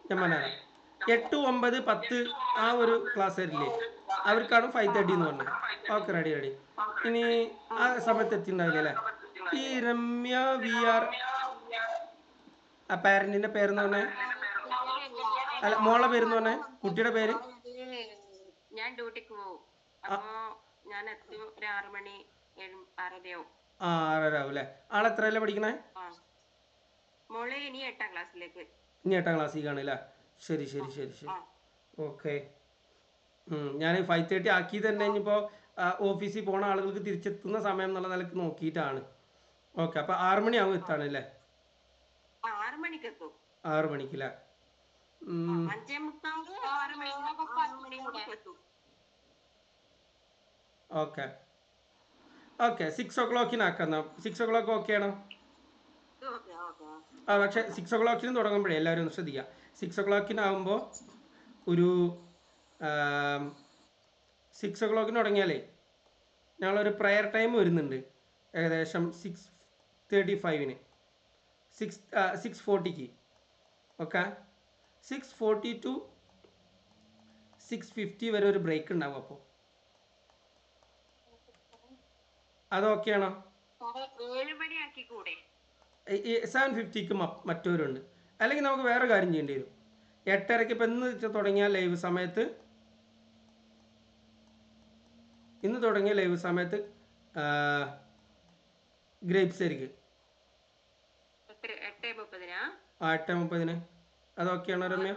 ഞാൻ പറഞ്ഞുതരാം. 8, 9, 10 ആ ഒരു ക്ലാസ് വരില്ലേ, അവർക്കാണ് 5:30 എന്ന് പറഞ്ഞത്. Okay, ready. ഇനി ആ സമയത്ത് എത്തിണ്ടാവില്ല അല്ലേ? ഈ രമ്യ VR ആ പാരന്റിന്റെ പേരെന്ന് പറഞ്ഞേ, അല്ല മോളെ പേരെന്ന് പറഞ്ഞേ, കുട്ടിയുടെ പേര്. ഞാൻ ഡ്യൂട്ടിക്ക് പോകും, അപ്പോ ഞാൻ എത്തും ഒരു 6 മണി 6:30 ആവും. 6:30 ആവും അല്ലേ? ആളെത്രയല്ലേ പഠിക്കണേ? മോള് ഇനി 8ാം ക്ലാസ്സിലേക്ക്. ഇനി 8ാം ക്ലാസ്സിൽ കാണില്ല. ശരി. ഓക്കെ. ഞാൻ 5:30 ആക്കിയത് തന്നെ ഇനിയിപ്പോൾ ഓഫീസിൽ പോണ ആളുകൾക്ക് തിരിച്ചെത്തുന്ന സമയം എന്നുള്ള നിലക്ക് നോക്കിയിട്ടാണ്. ഓക്കെ, അപ്പോൾ 6 മണിയാവും എത്താണ് അല്ലേ? 6 മണിക്ക് എത്തും. 6 മണിക്കല്ലേ? 5:45 ഓക്കെ. 6 o'clock ആക്കാം. 6 o'clock ഓക്കെ ആണോ? പക്ഷേ 6 o'clock തുടങ്ങുമ്പോഴേ എല്ലാവരും ഒന്ന് ശ്രദ്ധിക്കുക. 6 o'clock ആകുമ്പോൾ ഒരു 6 o'clock തുടങ്ങിയാലേ ഞങ്ങളൊരു പ്രയർ ടൈം വരുന്നുണ്ട് ഏകദേശം 6:35 6:40 ഓക്കെ. 6:40 to 6:50 വരെ ഒരു ബ്രേക്ക് ഉണ്ടാവും. അപ്പോൾ അതൊക്കെയാണോ? 7:50 മറ്റവരുണ്ട്. അല്ലെങ്കിൽ നമുക്ക് വേറെ കാര്യം ചെയ്യേണ്ടി വരും. 8:30 ഇപ്പം ഇന്ന് തുടങ്ങിയ ലൈവ് സമയത്ത് ഗ്രേപ്സ് ആയിരിക്കും 8:30. അതൊക്കെയാണോ രമ്യ?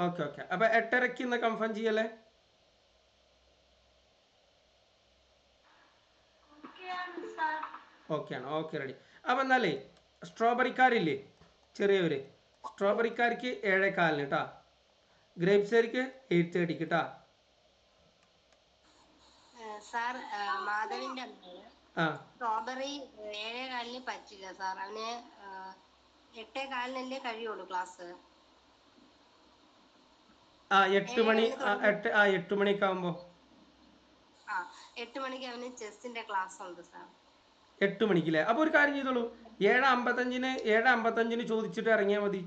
ഓക്കെ. അപ്പൊ 8:30 ഇന്ന് കൺഫേം ചെയ്യല്ലേ? ഓക്കെ ആണോ? Okay, ready. അപ്പം എന്നാലേ സ്ട്രോബെറിക്കാരില്ലേ ചെറിയവര്, സ്ട്രോബെറിക്കാർക്ക് 7:15 കേട്ടാ, ഗ്രേപ്സുകാർക്ക് 8:30 കേട്ടാ. സാർ മാധവിന്റെ സ്ട്രോബെറി 7:15 പറ്റില്ല സാർ, അവന് 8:15 കഴിയുള്ളൂ ക്ലാസ്. 8 മണിയൊക്കെ ആവുമ്പോ 8 മണിക്ക് അവന് ചെസ്സിന്റെ ക്ലാസ് ഉണ്ട് സാർ. 8 മണിക്കല്ലേ? അപ്പൊ ഒരു കാര്യം ചെയ്തോളൂ, 7:55 ചോദിച്ചിട്ട് ഇറങ്ങിയാൽ മതി.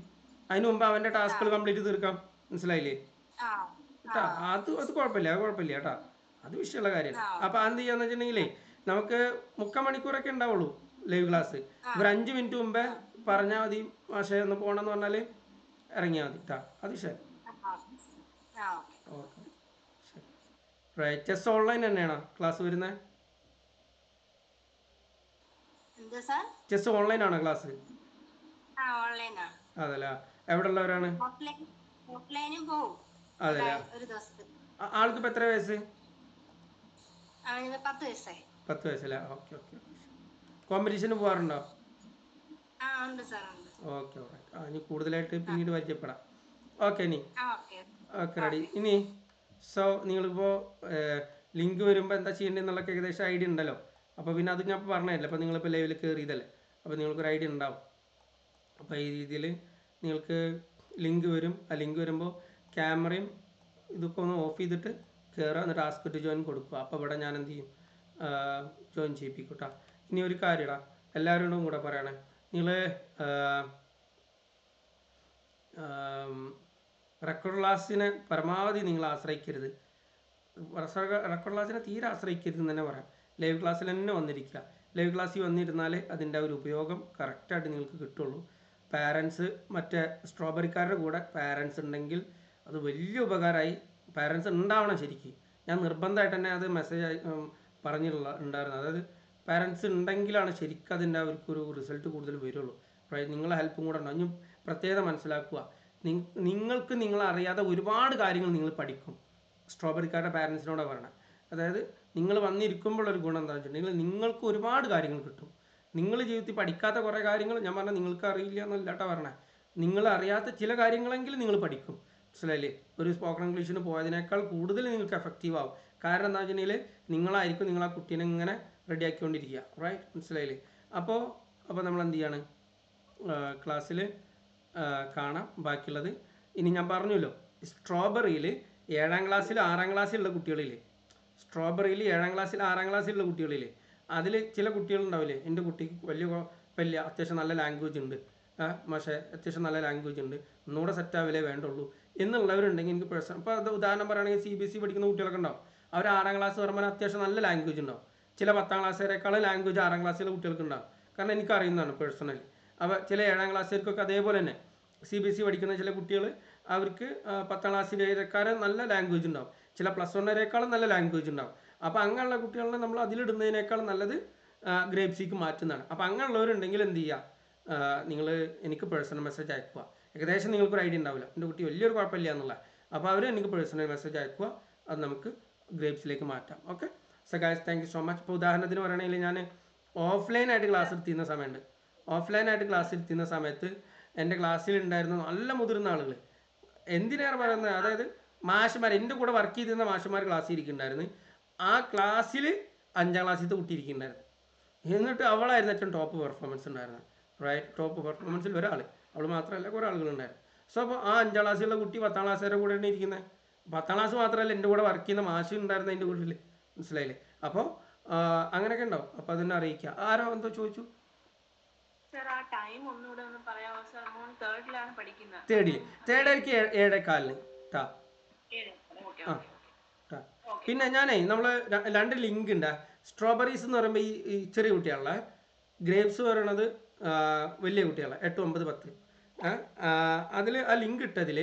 അതിന് മുമ്പ് അവന്റെ ടാസ്കുകൾ കംപ്ലീറ്റ് തീർക്കാം. മനസ്സിലായില്ലേ? അത് കുഴപ്പമില്ല കേട്ടാ, അത് വിഷയമുള്ള കാര്യമാണ്. അപ്പൊ എന്ത് ചെയ്യാന്ന് വെച്ചിട്ടുണ്ടെങ്കിലേ നമുക്ക് 3/4 മണിക്കൂറൊക്കെ ഉണ്ടാവുള്ളൂ ലൈവ് ക്ലാസ്. ഒരു 5 മിനിറ്റ് മുമ്പേ പറഞ്ഞാൽ മതി, പക്ഷേ ഒന്ന് പോകണമെന്ന് പറഞ്ഞാൽ ഇറങ്ങിയാൽ മതി കേട്ടാ. അത് ശരി. ഓക്കെ, ശരി. ചെസ് ഓൺലൈൻ തന്നെയാണോ ക്ലാസ് വരുന്നത്? ചെസ് ഓൺലൈൻ ആണോ ക്ലാസ്? ഓൺലൈനാ. അതല്ല, എവിടെ ഉള്ളവരാണ്? ഓഫ്ലൈനും പോവും അതല്ല, ഒരു ദിവസത്തിൽ. ആൾക്ക് ഇപ്പം എത്ര വയസ്സ്? അവന് 10 വയസ്സായി. 10 വയസ്സല്ലേ? Okay okay. കോമ്പറ്റീഷന് പോകാറുണ്ടോ? ആ ഉണ്ട് സാർ, ഉണ്ട്. Okay okay. ഇനി കൂടുതലായിട്ട് പിന്നീട് പരിചയപ്പെടാം. ഓക്കെ ഇനി ഓക്കെ ഓക്കെ റെഡി. ഇനി സോ നിങ്ങളിപ്പോൾ ലിങ്ക് വരുമ്പോൾ എന്താ ചെയ്യേണ്ടതെന്നുള്ളൊക്കെ ഏകദേശം ഐഡിയ ഉണ്ടല്ലോ. അപ്പോൾ പിന്നെ അത് ഞാൻ പറഞ്ഞതല്ലേ. അപ്പോൾ നിങ്ങളിപ്പോൾ ലൈവിൽ കയറിയതല്ലേ, അപ്പോൾ നിങ്ങൾക്കൊരു ഐഡിയ ഉണ്ടാവും. അപ്പോൾ ഈ രീതിയിൽ നിങ്ങൾക്ക് ലിങ്ക് വരും. ആ ലിങ്ക് വരുമ്പോൾ ക്യാമറയും ഇതൊക്കെ ഒന്ന് ഓഫ് ചെയ്തിട്ട് കയറുക, എന്നിട്ട് ആസ്ക് ടു ജോയിൻ കൊടുക്കുക. അപ്പോൾ ഇവിടെ ഞാൻ എന്ത് ചെയ്യും, ജോയിൻ ചെയ്യിപ്പിക്കും കേട്ടോ. ഇനി ഒരു കാര്യടാ, എല്ലാവരോടും കൂടെ പറയണേ, നിങ്ങൾ റെക്കോർഡ് ക്ലാസ്സിനെ പരമാവധി നിങ്ങൾ ആശ്രയിക്കരുത്. റെക്കോർഡ് ക്ലാസ്സിനെ തീരെ ആശ്രയിക്കരുത് എന്ന് തന്നെ പറയാം. ലൈവ് ക്ലാസ്സിൽ തന്നെ വന്നിരിക്കുക. ലൈവ് ക്ലാസ്സിൽ വന്നിരുന്നാൽ അതിൻ്റെ ഒരു ഉപയോഗം കറക്റ്റായിട്ട് നിങ്ങൾക്ക് കിട്ടുള്ളൂ. പാരൻസ്, മറ്റേ സ്ട്രോബെറിക്കാരുടെ കൂടെ പാരൻസ് ഉണ്ടെങ്കിൽ അത് വലിയ ഉപകാരമായി. പാരൻസ് ഉണ്ടാവണം ശരിക്കും. ഞാൻ നിർബന്ധമായിട്ട് തന്നെ അത് മെസ്സേജ് ഉണ്ടായിരുന്നു. അതായത് പാരൻസ് ഉണ്ടെങ്കിലാണ് ശരിക്കും അതിൻ്റെ അവർക്കൊരു റിസൾട്ട് കൂടുതൽ വരുള്ളൂ. നിങ്ങളെ ഹെൽപ്പും കൂടെ ഉണ്ടാവും. ഇനി പ്രത്യേകത മനസ്സിലാക്കുക, നിങ്ങൾക്ക് നിങ്ങളറിയാതെ ഒരുപാട് കാര്യങ്ങൾ നിങ്ങൾ പഠിക്കും. സ്ട്രോബെറിക്കാരുടെ പാരൻസിനോടാണ് പറയണം. അതായത് നിങ്ങൾ വന്നിരിക്കുമ്പോഴൊരു ഗുണം എന്താണെന്ന് വെച്ചിട്ടുണ്ടെങ്കിൽ നിങ്ങൾക്ക് ഒരുപാട് കാര്യങ്ങൾ കിട്ടും. നിങ്ങൾ ജീവിതത്തിൽ പഠിക്കാത്ത കുറേ കാര്യങ്ങൾ, ഞാൻ പറഞ്ഞാൽ നിങ്ങൾക്ക് അറിയില്ല എന്നല്ല കേട്ടോ പറഞ്ഞത്, നിങ്ങൾ അറിയാത്ത ചില കാര്യങ്ങളെങ്കിലും നിങ്ങൾ പഠിക്കും. മനസ്സിലായില്ലേ? ഒരു സ്പോക്കൺ ഇംഗ്ലീഷിന് പോയതിനേക്കാൾ കൂടുതൽ നിങ്ങൾക്ക് എഫക്റ്റീവ് ആവും. കാരണം എന്താ വെച്ചിട്ടുണ്ടെങ്കിൽ നിങ്ങളായിരിക്കും നിങ്ങൾ ആ കുട്ടീനെ ഇങ്ങനെ റെഡിയാക്കിക്കൊണ്ടിരിക്കുക. റൈറ്റ്? മനസ്സിലായില്ലേ? അപ്പോൾ നമ്മൾ എന്ത് ചെയ്യാണ്, ക്ലാസ്സിൽ കാണാം ബാക്കിയുള്ളത്. ഇനി ഞാൻ പറഞ്ഞല്ലോ, സ്ട്രോബെറിയിൽ 7ാം ക്ലാസ്സിൽ 6ാം ക്ലാസ്സിലുള്ള കുട്ടികളില്ലേ, സ്ട്രോബെറിയിൽ 7ാം ക്ലാസ്സിൽ 6ാം ക്ലാസ്സിലുള്ള കുട്ടികളില്ലേ, അതിൽ ചില കുട്ടികളുണ്ടാവില്ലേ, എൻ്റെ കുട്ടിക്ക് വലിയ അത്യാവശ്യം നല്ല ലാംഗ്വേജ് ഉണ്ട്, പക്ഷേ അത്യാവശ്യം നല്ല ലാംഗ്വേജ് ഉണ്ട്, ഒന്നുകൂടെ സെറ്റാവില്ലേ വേണ്ടുള്ളൂ എന്നുള്ളവരുണ്ടെങ്കിൽ എനിക്ക് പേഴ്സൺ, ഇപ്പോൾ അത് ഉദാഹരണം പറയുകയാണെങ്കിൽ CBSE പഠിക്കുന്ന കുട്ടികളൊക്കെ ഉണ്ടാവും. അവർ 6ാം ക്ലാസ് പറയുമ്പോൾ അത്യാവശ്യം നല്ല ലാംഗ്വേജ് ഉണ്ടാവും. ചില 10ാം ക്ലാസ്സുകാരെക്കാളും ലാംഗ്വേജ് 6ാം ക്ലാസ്സിലെ കുട്ടികൾക്ക് ഉണ്ടാവും. കാരണം എനിക്കറിയുന്നതാണ് പേഴ്സണലി. അപ്പോൾ ചില 7ാം ക്ലാസ്സുകാർക്കൊക്കെ അതേപോലെ തന്നെ CBSE പഠിക്കുന്ന ചില കുട്ടികൾ, അവർക്ക് 10ാം ക്ലാസ്സിലേക്കാളും നല്ല ലാംഗ്വേജ് ഉണ്ടാവും. ചില +1 നല്ല ലാംഗ്വേജ് ഉണ്ടാവും. അപ്പോൾ അങ്ങനെയുള്ള കുട്ടികളെ നമ്മൾ അതിലിടുന്നതിനേക്കാൾ നല്ലത് ഗ്രേപ്സിക്ക് മാറ്റുന്നതാണ്. അപ്പോൾ അങ്ങനെയുള്ളവരുണ്ടെങ്കിൽ എന്ത് ചെയ്യുക, നിങ്ങൾ എനിക്ക് പേഴ്സണൽ മെസ്സേജ് അയക്കുക. ഏകദേശം നിങ്ങൾക്കൊരു ഐഡിയ ഉണ്ടാവില്ല എൻ്റെ കുട്ടി വലിയൊരു കുഴപ്പമില്ല എന്നുള്ള. അപ്പോൾ അവർ എനിക്ക് പേഴ്സണൽ മെസ്സേജ് അയക്കുക, അത് നമുക്ക് ഗ്രേപ്സിലേക്ക് മാറ്റാം. Okay. So guys, thank you so much. ഇപ്പോൾ ഉദാഹരണത്തിന് പറയുകയാണെങ്കിൽ ഞാൻ ഓഫ്ലൈനായിട്ട് ക്ലാസ് എടുത്തിരുന്ന സമയമുണ്ട്. ഓഫ്ലൈനായിട്ട് ക്ലാസ് എടുത്തിരുന്ന സമയത്ത് എൻ്റെ ക്ലാസ്സിലുണ്ടായിരുന്ന നല്ല മുതിർന്ന ആളുകൾ, എന്തിനേറെ പറയുന്നത്, അതായത് മാഷുമാർ, എൻ്റെ കൂടെ വർക്ക് ചെയ്തിരുന്ന മാഷുമാർ ക്ലാസ്സിൽ ഇരിക്കുന്നുണ്ടായിരുന്നു. ആ ക്ലാസ്സിൽ 5ാം ക്ലാസ്സിലത്തെ കുട്ടി ഇരിക്കുന്നുണ്ടായിരുന്നു. എന്നിട്ട് അവളായിരുന്നു ഏറ്റവും ടോപ്പ് പെർഫോമൻസ് ഉണ്ടായിരുന്നത്. റൈറ്റ്? ടോപ്പ് പെർഫോമൻസിൽ ഒരാൾ, അവൾ മാത്രമല്ല കുറേ ആളുകളുണ്ടായിരുന്നു. സോ അപ്പോൾ ആ 5ാം ക്ലാസ്സിലുള്ള കുട്ടി 10ാം ക്ലാസ്സുകാരുടെ കൂടെ തന്നെ ഇരിക്കുന്നത്. 10ാം ക്ലാസ് മാത്രമല്ല, എൻ്റെ കൂടെ വർക്ക് ചെയ്യുന്ന മാഷ് ഉണ്ടായിരുന്നു എൻ്റെ വീട്ടിൽ. മനസ്സിലായില്ലേ? അപ്പോൾ അങ്ങനെയൊക്കെ ഉണ്ടാവും. അപ്പോൾ അതിനെ അറിയിക്കുക. ആരോ എന്തോ ചോദിച്ചു. തേർഡിലേക്ക് 7:15 ട്ടാ. ആ ട്ടാ. പിന്നെ ഞാനേ നമ്മൾ 2 ലിങ്ക് ഉണ്ട്. സ്ട്രോബെറീസ് എന്ന് പറയുമ്പോൾ ഈ ചെറിയ കുട്ടികളെ, ഗ്രേപ്സ് പറയണത് വലിയ കുട്ടികളെ 8, 9, 10. അതിൽ ആ ലിങ്ക് ഇട്ടതിൽ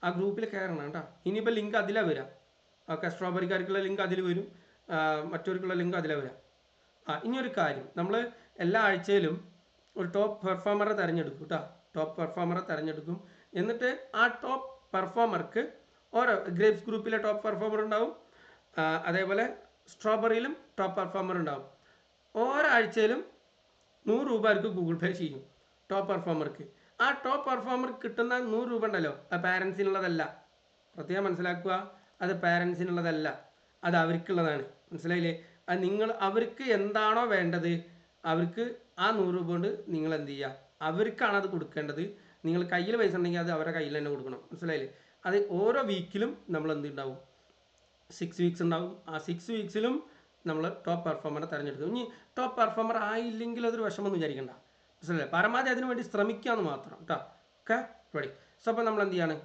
ആ ഗ്രൂപ്പിൽ കയറണം കേട്ടോ. ഇനിയിപ്പോൾ ലിങ്ക് അതിലാണ് വരാം. ഓക്കെ, സ്ട്രോബെറിക്കാർക്കുള്ള ലിങ്ക് അതിൽ വരും, മറ്റവർക്കുള്ള ലിങ്ക് അതിലാണ് വരാം. ഇനിയൊരു കാര്യം, നമ്മൾ എല്ലാ ആഴ്ചയിലും ഒരു ടോപ്പ് പെർഫോമറെ തിരഞ്ഞെടുക്കും കേട്ടോ. ടോപ്പ് പെർഫോമറെ തിരഞ്ഞെടുക്കും. എന്നിട്ട് ആ ടോപ്പ് പെർഫോമർക്ക് ഓരോ ഗ്രേപ്സ് ഗ്രൂപ്പിലെ ടോപ്പ് പെർഫോമർ ഉണ്ടാവും, അതേപോലെ സ്ട്രോബെറിയിലും ടോപ്പ് പെർഫോമർ ഉണ്ടാവും. ഓരോ ആഴ്ചയിലും 100 രൂപ അവർക്ക് ഗൂഗിൾ പേ ചെയ്യും ടോപ്പ് പെർഫോമർക്ക്. ആ ടോപ്പ് പെർഫോമർക്ക് കിട്ടുന്ന 100 രൂപ ഉണ്ടല്ലോ, അത് പാരൻസിനുള്ളതല്ല. പ്രത്യേകം മനസ്സിലാക്കുക, അത് പാരൻസിനുള്ളതല്ല, അത് അവർക്കുള്ളതാണ്. മനസ്സിലായില്ലേ? അത് അവർക്ക് എന്താണോ വേണ്ടത്, അവർക്ക് ആ 100 രൂപ കൊണ്ട് നിങ്ങൾ എന്ത് ചെയ്യുക, അവർക്കാണ് അത് കൊടുക്കേണ്ടത്. നിങ്ങൾ കയ്യിൽ പൈസ ഉണ്ടെങ്കിൽ അത് അവരുടെ കയ്യിൽ തന്നെ കൊടുക്കണം. മനസ്സിലായില്ലേ? അത് ഓരോ വീക്കിലും നമ്മൾ എന്തുണ്ടാവും, 6 വീക്സ് ഉണ്ടാവും. ആ 6 വീക്സിലും നമ്മൾ ടോപ്പ് പെർഫോമറെ തിരഞ്ഞെടുക്കും. ഇനി ടോപ്പ് പെർഫോമർ ആയില്ലെങ്കിൽ അതൊരു വിഷമമൊന്നും വിചാരിക്കണ്ട. മനസ്സിലായില്ലേ? പരമാവധി അതിനു വേണ്ടി ശ്രമിക്കാമെന്ന് മാത്രം കേട്ടോ. Okay, ready? സോ അപ്പോൾ നമ്മൾ എന്ത് ചെയ്യാണ്,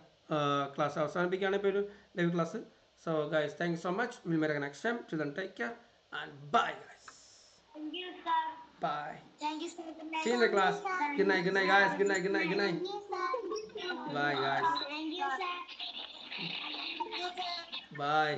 ക്ലാസ് അവസാനിപ്പിക്കുകയാണ്. ഇപ്പോൾ ഒരു live class. So guys, thank you so much. Will meet next time. Till then take care and bye guys. Thank you, sir. Bye. Thank you, sir. Good night. See you in the class. Good night guys. Good night. Thank you, sir. Bye guys. Thank you, sir. Bye.